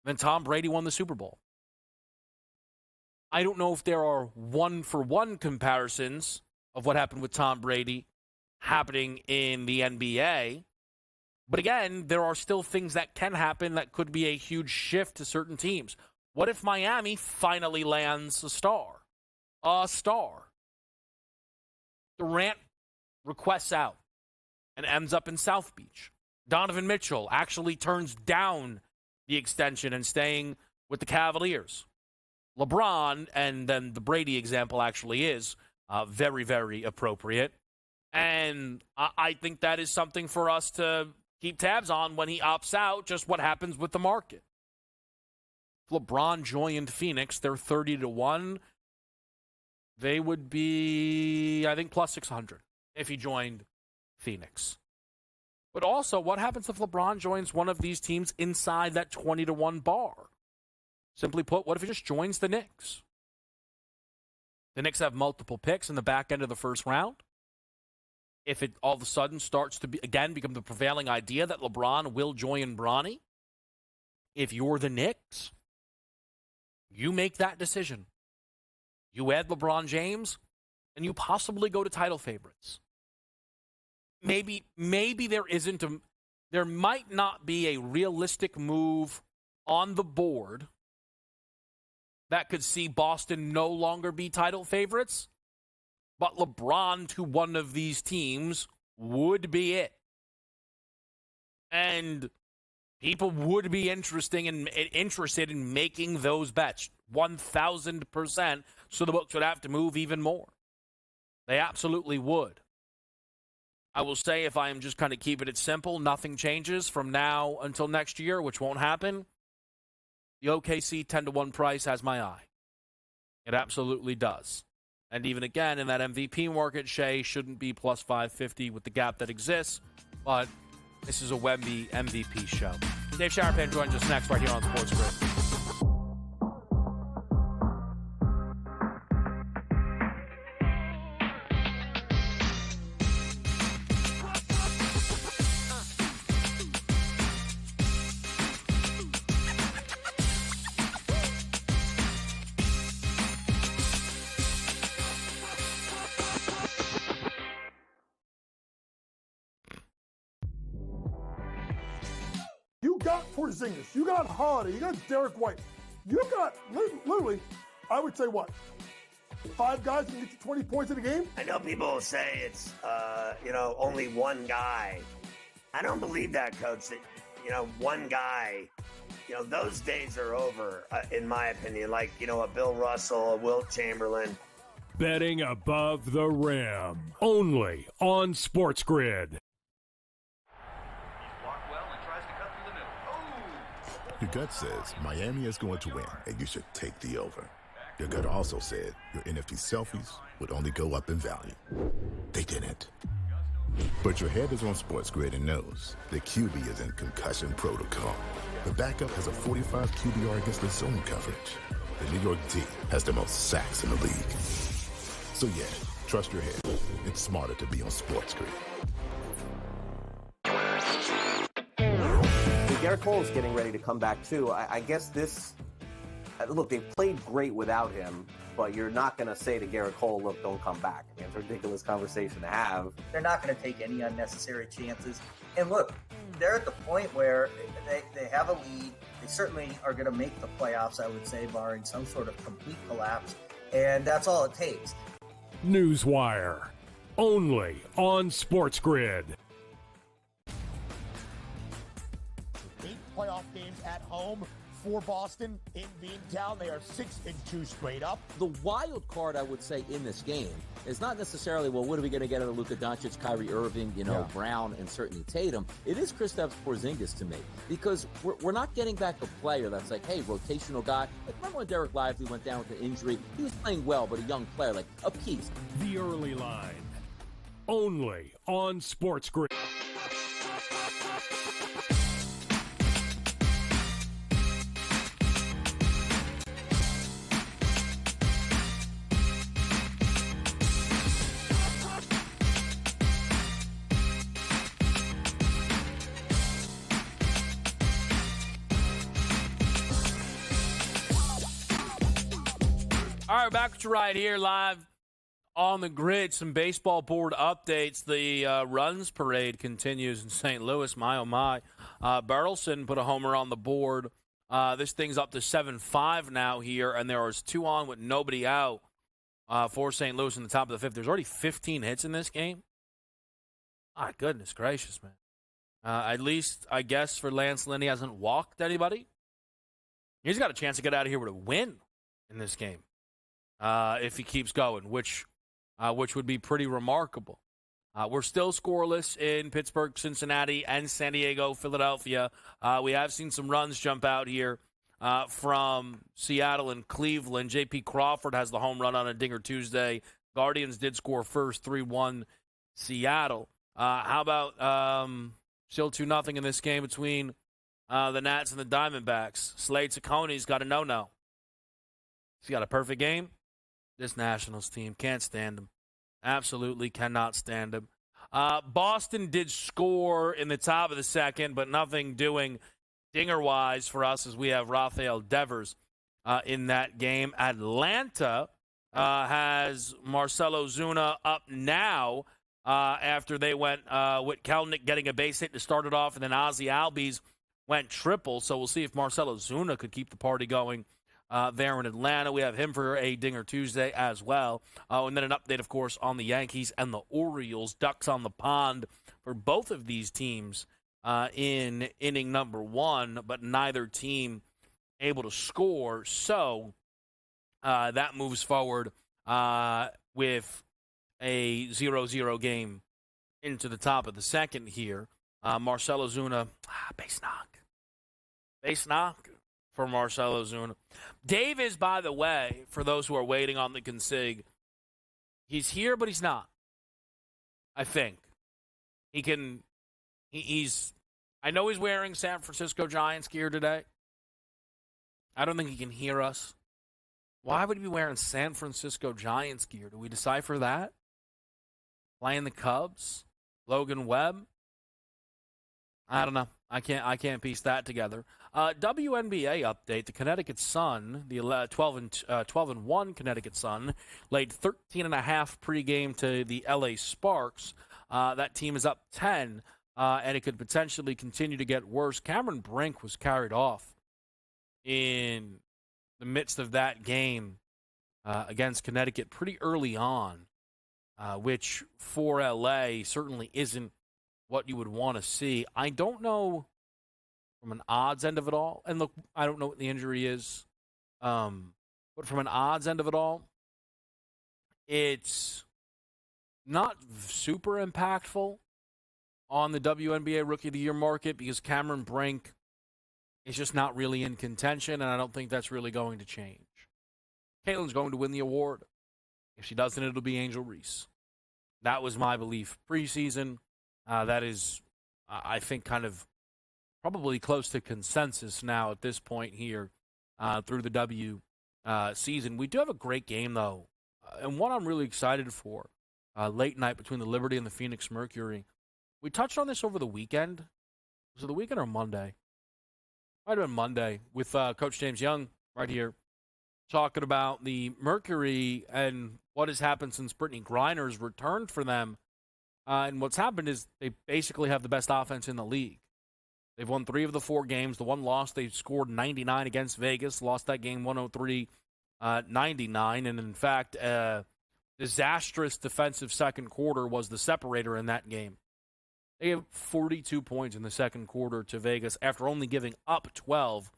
Then Tom Brady won the Super Bowl. I don't know if there are one-for-one comparisons of what happened with Tom Brady happening in the NBA. But again, there are still things that can happen that could be a huge shift to certain teams. What if Miami finally lands a star? A star. Durant requests out and ends up in South Beach. Donovan Mitchell actually turns down the extension and staying with the Cavaliers. LeBron, and then the Brady example actually is very, very appropriate. And I think that is something for us to keep tabs on when he opts out, just what happens with the market. If LeBron joined Phoenix, they're 30-1. They would be, I think, plus 600 if he joined Phoenix. But also, what happens if LeBron joins one of these teams inside that 20-1 bar? Simply put, what if he just joins the Knicks? The Knicks have multiple picks in the back end of the first round. If it all of a sudden starts to become the prevailing idea that LeBron will join Bronny, if you're the Knicks, you make that decision. You add LeBron James, and you possibly go to title favorites. Maybe there might not be a realistic move on the board that could see Boston no longer be title favorites, but LeBron to one of these teams would be it. And people would be interested in making those bets 1,000%, so the books would have to move even more. They absolutely would. I will say, if I am just kind of keeping it simple, nothing changes from now until next year, which won't happen. The OKC 10-1 price has my eye. It absolutely does. And even again, in that MVP market, Shea shouldn't be plus 550 with the gap that exists. But this is a Wemby MVP show. Dave Sharapan joins us next right here on SportsGrid. got Porzingis, you got Holiday, you got Derek White. You got literally, I would say what? 5 guys can get you 20 points in a game? I know people will say it's, only one guy. I don't believe that, Coach, that, one guy, those days are over, in my opinion. Like, a Bill Russell, a Wilt Chamberlain. Betting above the rim. Only on SportsGrid. Your gut says Miami is going to win, and you should take the over. Your gut also said your NFT selfies would only go up in value. They didn't. But your head is on SportsGrid and knows the QB is in concussion protocol. The backup has a 45 QBR against the zone coverage. The New York D has the most sacks in the league. So yeah, trust your head. It's smarter to be on SportsGrid. Garrett Cole is getting ready to come back too. I guess this. Look, they've played great without him, but you're not going to say to Garrett Cole, look, don't come back. I mean, it's a ridiculous conversation to have. They're not going to take any unnecessary chances. And look, they're at the point where they have a lead. They certainly are going to make the playoffs, I would say, barring some sort of complete collapse. And that's all it takes. Newswire. Only on SportsGrid. 8 playoff games at home for Boston in Beantown. They are 6-2 straight up. The wild card, I would say, in this game is not necessarily, well, what are we going to get out of Luka Doncic, Kyrie Irving, Brown, and certainly Tatum. It is Kristaps Porzingis to me, because we're not getting back a player that's like, hey, rotational guy. Like, remember when Derek Lively went down with an injury? He was playing well, but a young player, like a piece. The early line. Only on SportsGrid. All right, back to right here live on the grid. Some baseball board updates. The runs parade continues in St. Louis. My, oh, my. Burleson put a homer on the board. This thing's up to 7-5 now here, and there is 2 on with nobody out for St. Louis in the top of the 5th. There's already 15 hits in this game. My goodness gracious, man. At least, I guess, for Lance Lynn, he hasn't walked anybody. He's got a chance to get out of here with a win in this game. If he keeps going, which would be pretty remarkable. We're still scoreless in Pittsburgh, Cincinnati, and San Diego, Philadelphia. We have seen some runs jump out here from Seattle and Cleveland. J.P. Crawford has the home run on a Dinger Tuesday. Guardians did score first, 3-1 Seattle. How about still 2-0 in this game between the Nats and the Diamondbacks? Slade Cicconi's got a no-no. He's got a perfect game. This Nationals team can't stand him. Absolutely cannot stand him. Boston did score in the top of the 2nd, but nothing doing dinger-wise for us as we have Rafael Devers in that game. Atlanta has Marcelo Zuna up now after they went with Kelnick getting a base hit to start it off, and then Ozzie Albies went triple. So we'll see if Marcelo Zuna could keep the party going there in Atlanta. We have him for a Dinger Tuesday as well. And then an update, of course, on the Yankees and the Orioles. Ducks on the pond for both of these teams in inning number 1, but neither team able to score. So that moves forward with a 0-0 game into the top of the 2nd here. Marcelo Zuna, base knock. Base knock for Marcelo Zuna. Dave is, by the way, for those who are waiting on the consig, he's here, but he's not. I think. I know he's wearing San Francisco Giants gear today. I don't think he can hear us. Why would he be wearing San Francisco Giants gear? Do we decipher that? Playing the Cubs? Logan Webb? I don't know. I can't piece that together. WNBA update: the Connecticut Sun, the 12-1 Connecticut Sun, laid 13.5 pregame to the LA Sparks. That team is up 10 and it could potentially continue to get worse. Cameron Brink was carried off in the midst of that game against Connecticut pretty early on, which for LA certainly isn't what you would want to see. I don't know from an odds end of it all, and look, I don't know what the injury is, but from an odds end of it all, it's not super impactful on the WNBA Rookie of the Year market because Cameron Brink is just not really in contention, and I don't think that's really going to change. Caitlin's going to win the award. If she doesn't, it'll be Angel Reese. That was my belief preseason. That is, I think, kind of probably close to consensus now at this point here through the W season. We do have a great game, though, and one I'm really excited for. Late night between the Liberty and the Phoenix Mercury. We touched on this over the weekend. Was it the weekend or Monday? Might have been Monday with Coach James Young right here talking about the Mercury and what has happened since Brittany Griner's returned for them. And what's happened is they basically have the best offense in the league. They've won 3 of the 4 games. The one loss, they scored 99 against Vegas, lost that game 103-99. And in fact, disastrous defensive second quarter was the separator in that game. They gave 42 points in the second quarter to Vegas after only giving up 12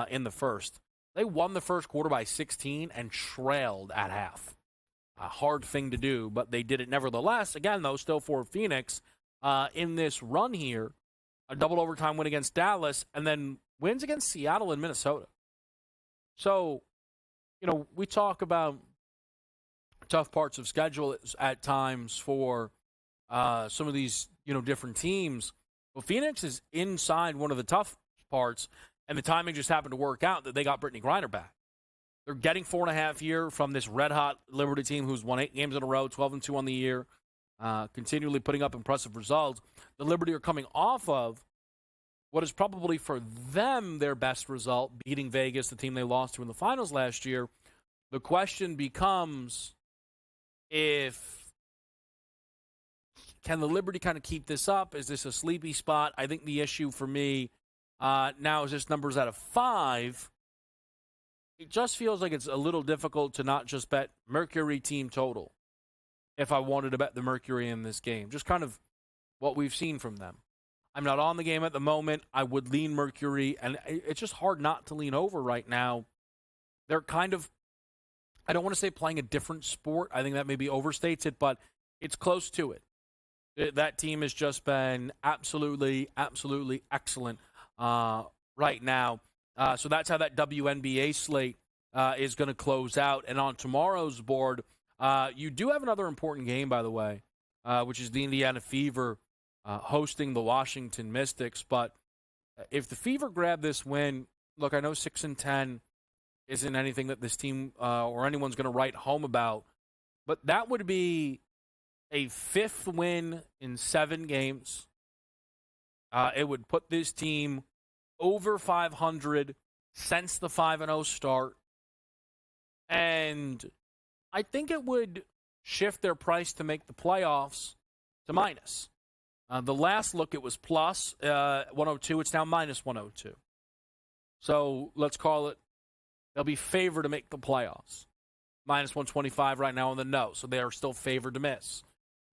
in the first. They won the first quarter by 16 and trailed at half. A hard thing to do, but they did it nevertheless. Again, though, still for Phoenix in this run here. A double overtime win against Dallas, and then wins against Seattle and Minnesota. So, we talk about tough parts of schedule at times for some of these, different teams. Well, Phoenix is inside one of the tough parts, and the timing just happened to work out that they got Brittany Griner back. They're getting 4.5 years from this red-hot Liberty team who's won 8 games in a row, 12-2 on the year, continually putting up impressive results. The Liberty are coming off of what is probably for them their best result, beating Vegas, the team they lost to in the finals last year. The question becomes, can the Liberty kind of keep this up? Is this a sleepy spot? I think the issue for me now is this number's at a 5. It just feels like it's a little difficult to not just bet Mercury team total if I wanted to bet the Mercury in this game. Just kind of what we've seen from them. I'm not on the game at the moment. I would lean Mercury, and it's just hard not to lean over right now. They're kind of, I don't want to say playing a different sport. I think that maybe overstates it, but it's close to it. That team has just been absolutely, absolutely excellent right now. So that's how that WNBA slate is going to close out. And on tomorrow's board, you do have another important game, by the way, which is the Indiana Fever hosting the Washington Mystics. But if the Fever grab this win, look, I know 6-10 isn't anything that this team or anyone's going to write home about, but that would be a 5th win in 7 games. It would put this team over 500 since the 5-0 start. And I think it would shift their price to make the playoffs to minus. The last look, it was plus 102. It's now minus 102. So let's call it, they'll be favored to make the playoffs. Minus 125 right now on the no. So they are still favored to miss.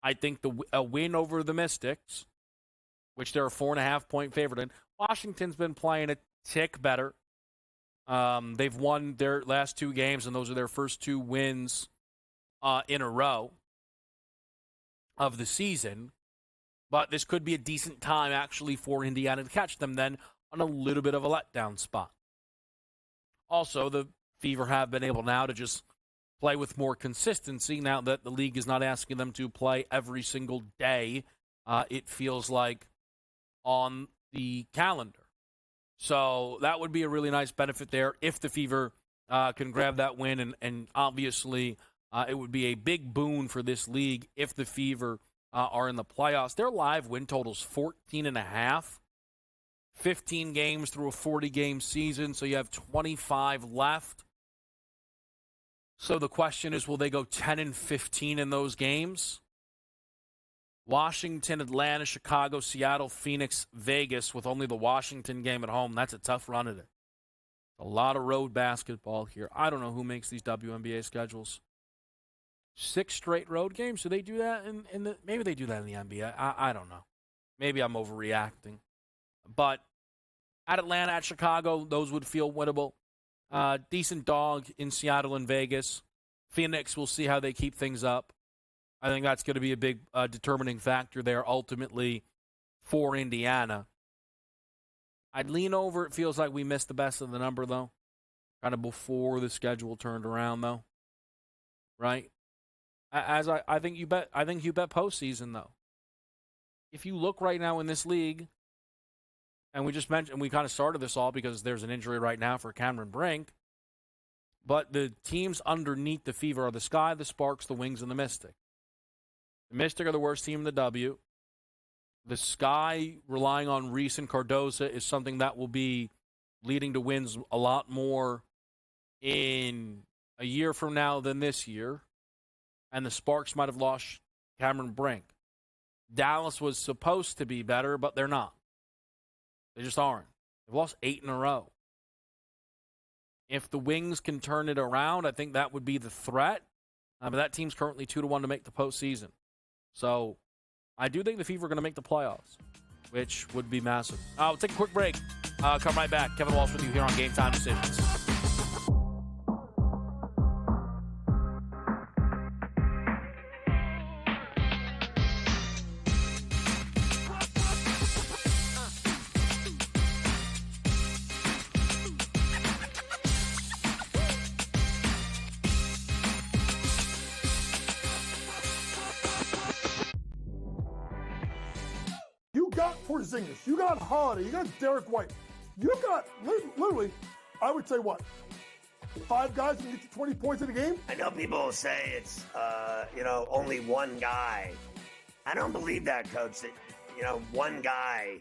I think a win over the Mystics, which they're a 4.5-point favorite in. Washington's been playing a tick better. They've won their last 2 games, and those are their first 2 wins in a row of the season. But this could be a decent time, actually, for Indiana to catch them then on a little bit of a letdown spot. Also, the Fever have been able now to just play with more consistency now that the league is not asking them to play every single day, it feels like, on the calendar. So that would be a really nice benefit there if the Fever can grab that win. And obviously, it would be a big boon for this league if the Fever are in the playoffs. Their live win total's 14.5. 15 games through a 40-game season, so you have 25 left. So the question is, will they go 10-15 in those games? Washington, Atlanta, Chicago, Seattle, Phoenix, Vegas, with only the Washington game at home. That's a tough run at it. A lot of road basketball here. I don't know who makes these WNBA schedules. 6 straight road games? Do they do that maybe they do that in the NBA. I don't know. Maybe I'm overreacting. But at Atlanta, at Chicago, those would feel winnable. Decent dog in Seattle and Vegas. Phoenix, we'll see how they keep things up. I think that's going to be a big determining factor there ultimately for Indiana. I'd lean over. It feels like we missed the best of the number, though. Kind of before the schedule turned around, though. Right? I think you bet postseason, though. If you look right now in this league, and we just mentioned, we kind of started this all because there's an injury right now for Cameron Brink, but the teams underneath the Fever are the Sky, the Sparks, the Wings, and the Mystic. The Mystic are the worst team in the W. The Sky, relying on Reese and Cardoza, is something that will be leading to wins a lot more in a year from now than this year. And the Sparks might have lost Cameron Brink. Dallas was supposed to be better, but they're not. They just aren't. They've lost 8 in a row. If the Wings can turn it around, I think that would be the threat. But that team's currently 2-1 to make the postseason. So I do think the Fever are going to make the playoffs, which would be massive. We'll take a quick break. Come right back. Kevin Walsh with you here on Game Time Decisions. Porzingis, you got Holiday, you got Derek White, you got literally, I would say what, 5 guys can get you 20 points in a game? I know people will say it's, only one guy. I don't believe that, Coach, that, one guy,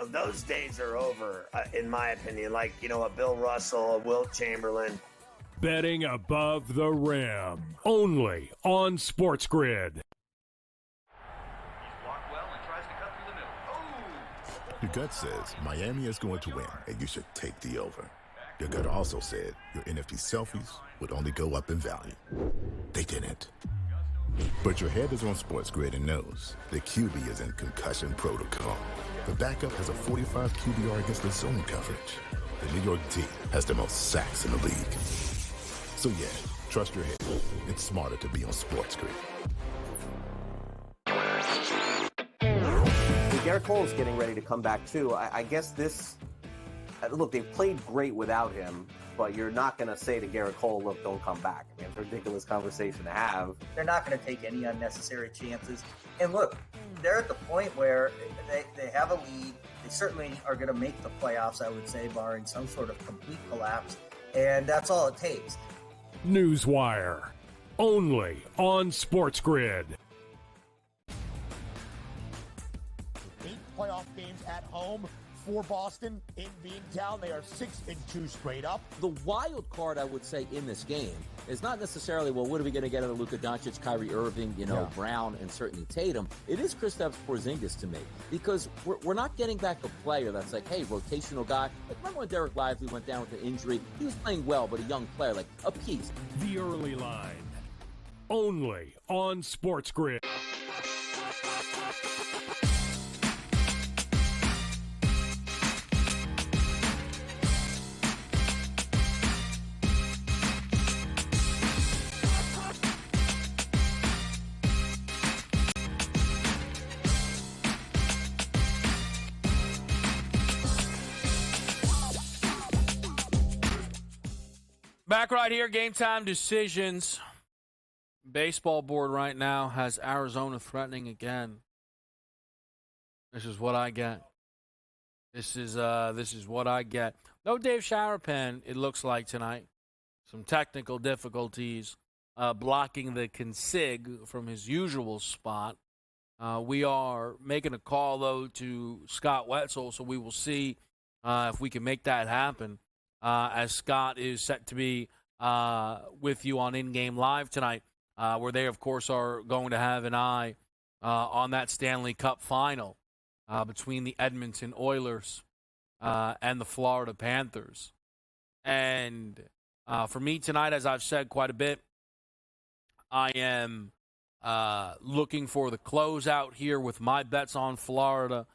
those days are over, in my opinion. Like, a Bill Russell, a Wilt Chamberlain. Betting above the rim, only on SportsGrid. Your gut says Miami is going to win, and you should take the over. Your gut also said your NFT selfies would only go up in value. They didn't. But your head is on SportsGrid and knows the QB is in concussion protocol. The backup has a 45 QBR against the zone coverage. The New York D has the most sacks in the league. So yeah, trust your head. It's smarter to be on SportsGrid. Garrett Cole's getting ready to come back too. I guess this. Look, they've played great without him, but you're not going to say to Garrett Cole, "Look, don't come back." I mean, it's a ridiculous conversation to have. They're not going to take any unnecessary chances. And look, they're at the point where they have a lead. They certainly are going to make the playoffs, I would say, barring some sort of complete collapse. And that's all it takes. Newswire, only on SportsGrid. 8 playoff games at home for Boston in Beantown. They are 6-2 straight up. The wild card, I would say, in this game is not necessarily, well, what are we going to get out of Luka Doncic, Kyrie Irving, Brown, and certainly Tatum. It is Kristaps Porzingis to me, because we're not getting back a player that's like, hey, rotational guy. Like, remember when Derek Lively went down with an injury? He was playing well, but a young player, like a piece. The early line, only on SportsGrid. Back right here, Game Time Decisions. Baseball board right now has Arizona threatening again. This is what I get. This is what I get. No Dave Showerpen, it looks like, tonight. Some technical difficulties blocking the consig from his usual spot. We are making a call, though, to Scott Wetzel, so we will see if we can make that happen. As Scott is set to be with you on In-Game Live tonight, where they, of course, are going to have an eye on that Stanley Cup final between the Edmonton Oilers and the Florida Panthers. And for me tonight, as I've said quite a bit, I am looking for the closeout here with my bets on Florida.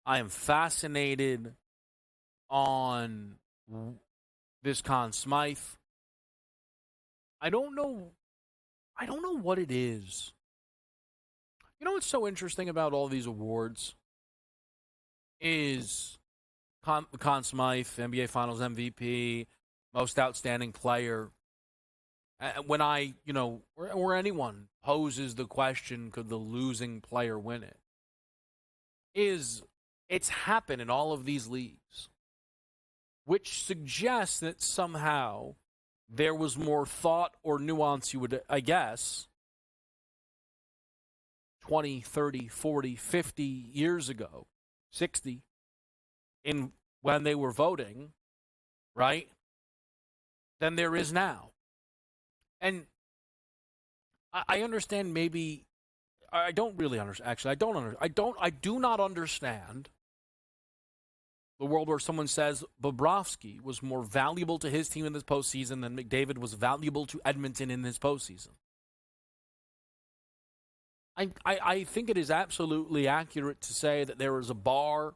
I am fascinated on this Conn Smythe. I don't know what it is. You know what's so interesting about all these awards is Conn Smythe, NBA Finals MVP, Most Outstanding Player. When I, or anyone poses the question, could the losing player win it? It's happened in all of these leagues, which suggests that somehow there was more thought or nuance, you would, I guess, 20, 30, 40, 50 years ago, 60, when they were voting, right, than there is now. And I understand maybe, I don't really understand, actually, I do not understand the world where someone says Bobrovsky was more valuable to his team in this postseason than McDavid was valuable to Edmonton in this postseason. I think it is absolutely accurate to say that there is a bar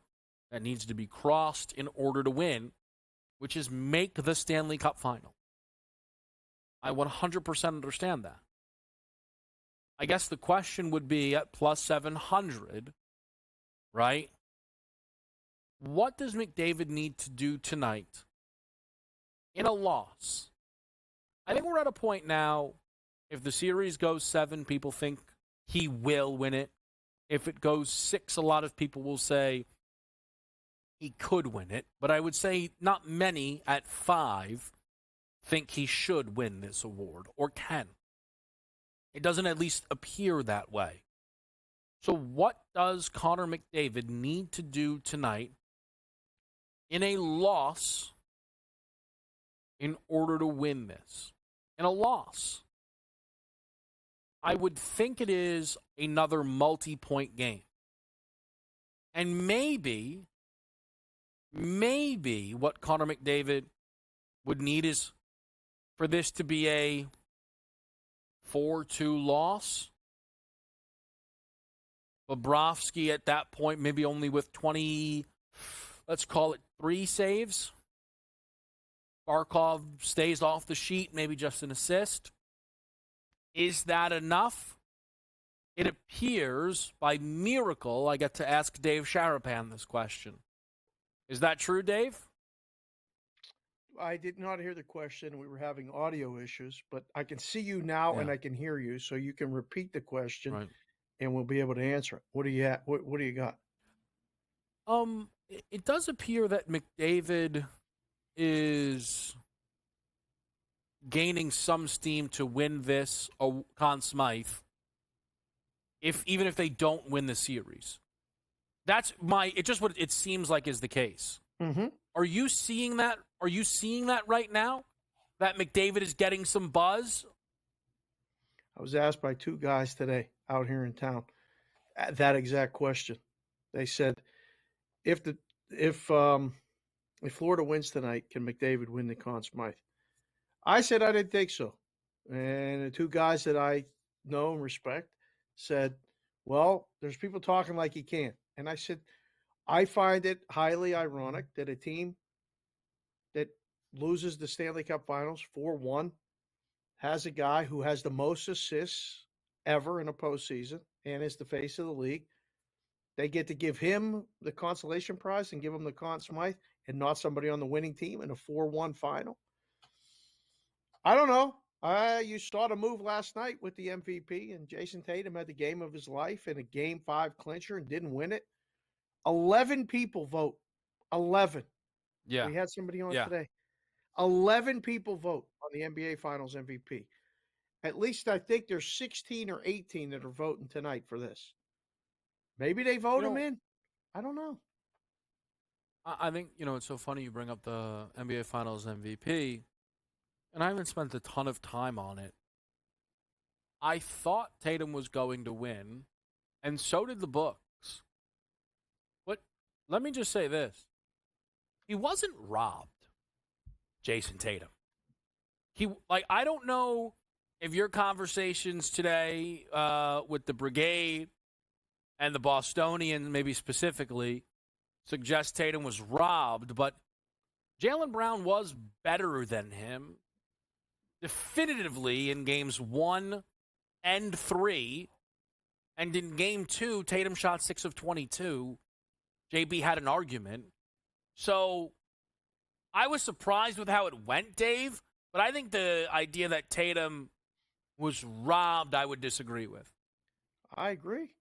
that needs to be crossed in order to win, which is make the Stanley Cup final. I 100% understand that. I guess the question would be at plus 700, right? What does McDavid need to do tonight in a loss? I think we're at a point now, if the series goes 7, people think he will win it. If it goes 6, a lot of people will say he could win it. But I would say not many at 5 think he should win this award or can. It doesn't at least appear that way. So what does Connor McDavid need to do tonight in a loss in order to win this? In a loss, I would think it is another multi-point game. And maybe what Connor McDavid would need is for this to be a 4-2 loss. Bobrovsky at that point, maybe only with 20, let's call it 3 saves. Barkov stays off the sheet, maybe just an assist. Is that enough? It appears, by miracle, I get to ask Dave Sharapan this question. Is that true, Dave? I did not hear the question. We were having audio issues, but I can see you now and I can hear you, so you can repeat the question and we'll be able to answer it. What do you what do you got? It does appear that McDavid is gaining some steam to win this Conn Smythe, even if they don't win the series. That's just what it seems like is the case. Mm-hmm. Are you seeing that? Are you seeing that right now? That McDavid is getting some buzz? I was asked by 2 guys today out here in town that exact question. They said, if Florida wins tonight, can McDavid win the Conn Smythe? I said I didn't think so. And the 2 guys that I know and respect said, well, there's people talking like he can. And I said, I find it highly ironic that a team that loses the Stanley Cup Finals 4-1 has a guy who has the most assists ever in a postseason and is the face of the league. They get to give him the consolation prize and give him the Conn Smythe and not somebody on the winning team in a 4-1 final. I don't know. You saw the move last night with the MVP, and Jason Tatum had the game of his life in a Game 5 clincher and didn't win it. 11 people vote. 11. Yeah. We had somebody on today. 11 people vote on the NBA Finals MVP. At least I think there's 16 or 18 that are voting tonight for this. Maybe they vote him in. I don't know. I think, it's so funny you bring up the NBA Finals MVP, and I haven't spent a ton of time on it. I thought Tatum was going to win, and so did the books. But let me just say this. He wasn't robbed, Jason Tatum. I don't know if your conversations today with the Brigade and the Bostonians, maybe specifically, suggest Tatum was robbed, but Jaylen Brown was better than him definitively in games 1 and 3. And in game 2, Tatum shot 6 of 22. JB had an argument. So I was surprised with how it went, Dave, but I think the idea that Tatum was robbed, I would disagree with. I agree.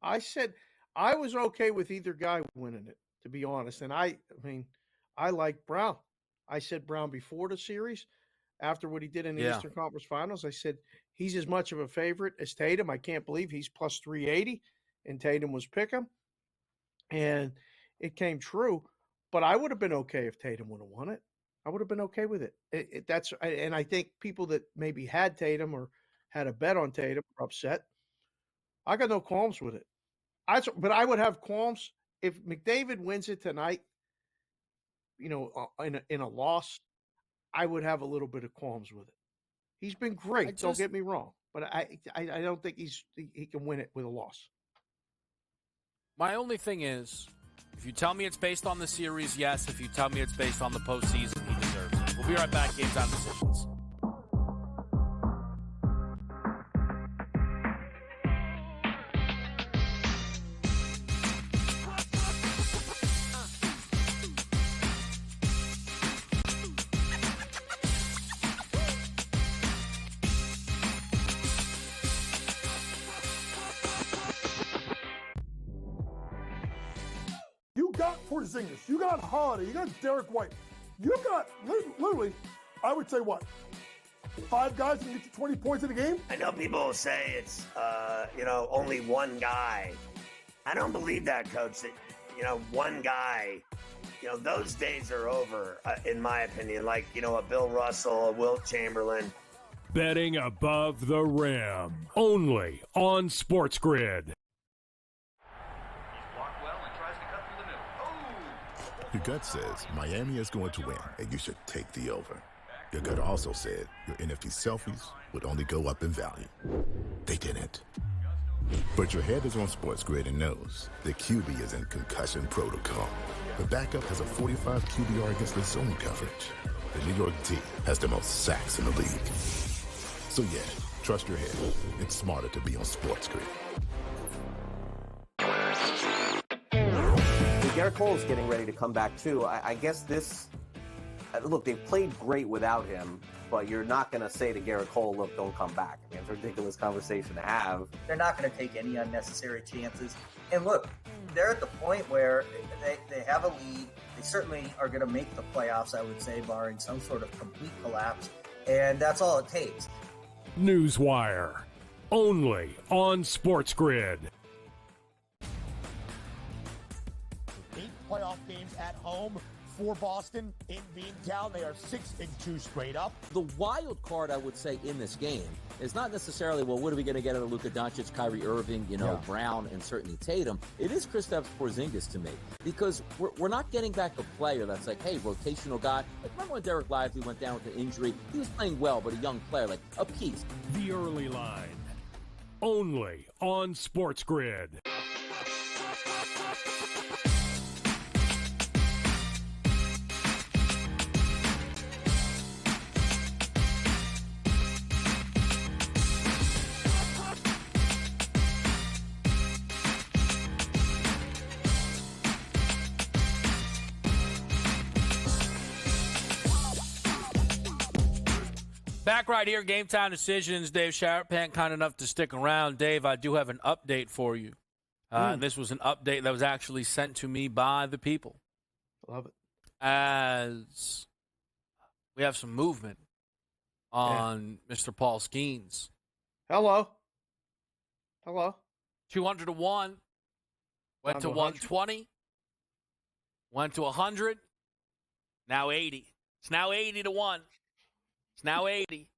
I said I was okay with either guy winning it, to be honest. And I mean, I like Brown. I said Brown before the series, after what he did in the Eastern Conference Finals. I said he's as much of a favorite as Tatum. I can't believe he's plus 380, and Tatum was pick'em. And it came true. But I would have been okay if Tatum would have won it. I would have been okay with it. And I think people that maybe had Tatum or had a bet on Tatum are upset. I got no qualms with it. But I would have qualms if McDavid wins it tonight. In a loss, I would have a little bit of qualms with it. He's been great. Don't get me wrong, but I don't think he can win it with a loss. My only thing is, if you tell me it's based on the series, yes. If you tell me it's based on the postseason, he deserves it. We'll be right back. Game Time Decisions. You got Porzingis, you got Holiday, you got Derek White. You got literally, I would say what? 5 guys can get you 20 points in a game? I know people will say it's, only one guy. I don't believe that, Coach, that, one guy, those days are over, in my opinion. Like, a Bill Russell, a Wilt Chamberlain. Betting above the rim. Only on SportsGrid. Your gut says Miami is going to win, and you should take the over. Your gut also said your NFT selfies would only go up in value. They didn't. But your head is on SportsGrid and knows the QB is in concussion protocol. The backup has a 45 QBR against the zone coverage. The New York team has the most sacks in the league. So yeah, trust your head. It's smarter to be on SportsGrid. Garrett Cole is getting ready to come back too. I guess this. Look, they've played great without him, but you're not going to say to Garrett Cole, "Look, don't come back." I mean, it's a ridiculous conversation to have. They're not going to take any unnecessary chances. And look, they're at the point where they have a lead. They certainly are going to make the playoffs, I would say, barring some sort of complete collapse. And that's all it takes. Newswire. Only on SportsGrid. 8 playoff games at home for Boston in Beantown. They are 6-2 straight up. The wild card, I would say, in this game is not necessarily, well, what are we going to get out of Luka Doncic, Kyrie Irving, Brown, and certainly Tatum. It is Kristaps Porzingis to me, because we're not getting back a player that's like, hey, rotational guy. Like, remember when Derek Lively went down with an injury? He was playing well, but a young player, like a piece. The early line. Only on SportsGrid. Back right here, Game Time Decisions. Dave Sharapan, kind enough to stick around. Dave, I do have an update for you. And this was an update that was actually sent to me by the people. Love it. As we have some movement on Mr. Paul Skeens. Hello. 200 to 1. Went to 120. Went to 100. Now 80. It's now 80 to 1. It's now 80.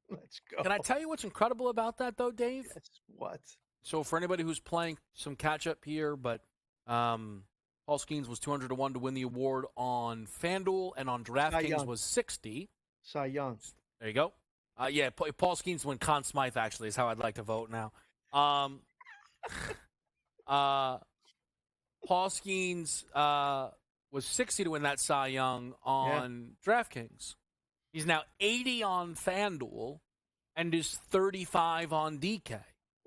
Let's go. Can I tell you what's incredible about that, though, Dave? Yes. What? So for anybody who's playing some catch-up here, but Paul Skeens was 200-1 to win the award on FanDuel, and on DraftKings was 60. Cy Young. There you go. Yeah, Paul Skeens to win Conn Smythe, actually, is how I'd like to vote now. Paul Skeens was 60 to win that Cy Young on DraftKings. He's now 80 on FanDuel and is 35 on DK.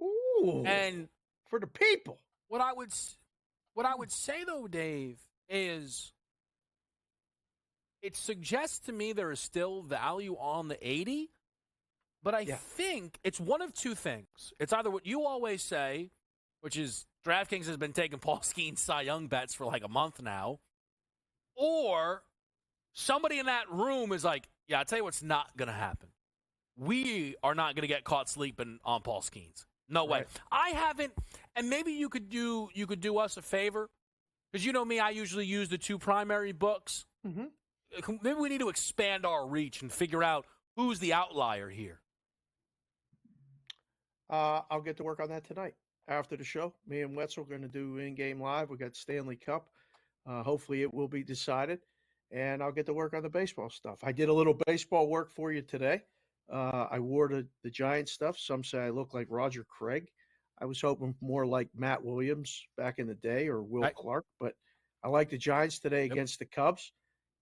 Ooh, and for the people. What I would say, though, Dave, is it suggests to me there is still value on the 80, but I think it's one of two things. It's either what you always say, which is DraftKings has been taking Paul Skeens Cy Young bets for like a month now, or somebody in that room is like, yeah, I'll tell you what's not going to happen. We are not going to get caught sleeping on Paul Skeens. No way. I haven't, and maybe you could do us a favor, because you know me, I usually use the two primary books. Mm-hmm. Maybe we need to expand our reach and figure out who's the outlier here. I'll get to work on that tonight after the show. Me and Wetzel are going to do in-game live. We got Stanley Cup. Hopefully it will be decided, and I'll get to work on the baseball stuff. I did a little baseball work for you today. I wore the Giants stuff. Some say I look like Roger Craig. I was hoping more like Matt Williams back in the day, or Will Clark, but I like the Giants today against the Cubs.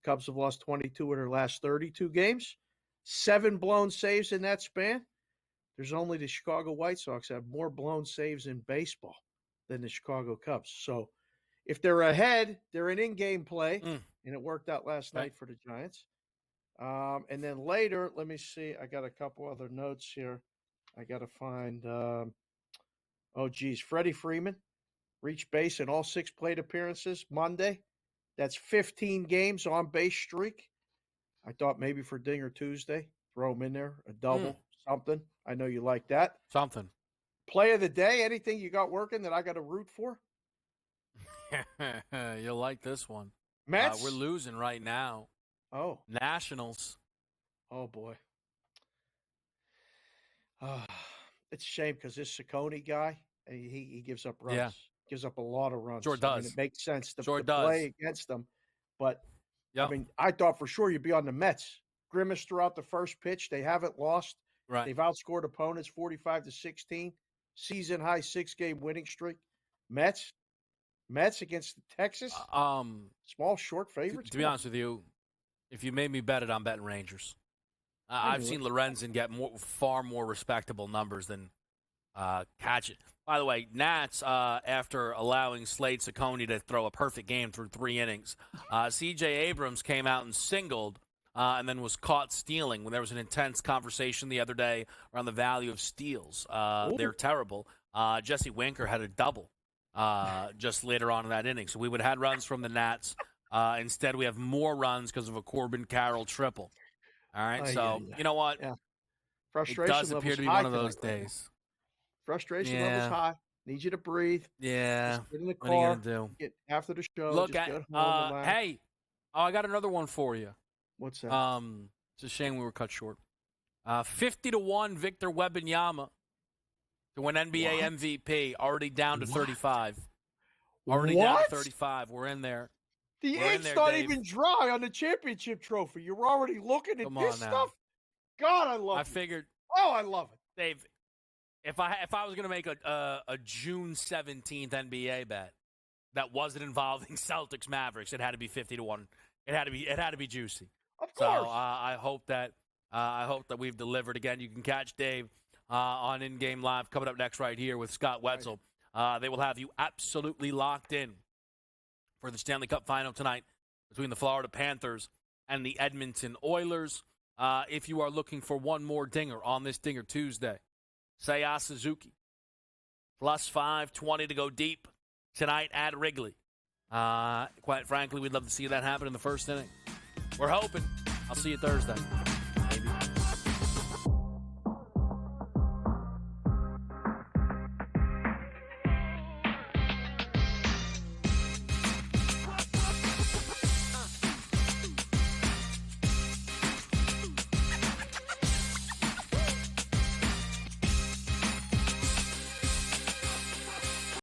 Cubs have lost 22 of their last 32 games. 7 blown saves in that span. There's only the Chicago White Sox that have more blown saves in baseball than the Chicago Cubs. So if they're ahead, they're an in-game play, and it worked out last night for the Giants. And then later, let me see. I got a couple other notes here. I got to find Freddie Freeman reached base in all 6 plate appearances Monday. That's 15 games on base streak. I thought maybe for Dinger Tuesday, throw him in there, a double, something. I know you like that. Something. Play of the day, anything you got working that I got to root for? You'll like this one. Mets? We're losing right now. Oh. Nationals. Oh, boy. It's a shame because this Ciccone guy, he gives up runs. Yeah. Gives up a lot of runs. Sure does. I mean, it makes sense to Sure play against them. But, I mean, I thought for sure you'd be on the Mets. Grimace throughout the first pitch. They haven't lost. Right. They've outscored opponents 45-16. Season high 6-game winning streak. Mets against Texas. Small short favorites. To be honest with you, if you made me bet it, I'm betting Rangers. I've seen Lorenzen get far more respectable numbers than Catchett. By the way, Nats, after allowing Slade Ciccone to throw a perfect game through 3 innings, C.J. Abrams came out and singled and then was caught stealing when there was an intense conversation the other day around the value of steals. They're terrible. Jesse Winker had a double just later on in that inning. So we would have had runs from the Nats. Instead, we have more runs because of a Corbin Carroll triple. All right, you know what? Yeah. Frustration it does appear to be one of those days. Frustration level's high. Need you to breathe. Yeah. Just get in the car. What are you going to do? Get after the show. Look just at get home, hey, I got another one for you. What's that? It's a shame we were cut short. 50-1 Victor Wembanyama to win NBA MVP. Already down to 35. Already down to 35. We're in there. The ink's not even dry on the championship trophy. You're already looking at this stuff? God, I love it. I figured. Oh, I love it. Dave, if I was going to make a June 17th NBA bet that wasn't involving Celtics Mavericks, it had to be 50-1. It had to be juicy. Of course. So I hope that we've delivered again. You can catch Dave on In Game Live coming up next right here with Scott Wetzel. They will have you absolutely locked in for the Stanley Cup final tonight between the Florida Panthers and the Edmonton Oilers. If you are looking for one more dinger on this Dinger Tuesday, Seiya Suzuki, plus 520 to go deep tonight at Wrigley. Quite frankly, we'd love to see that happen in the first inning. We're hoping. I'll see you Thursday.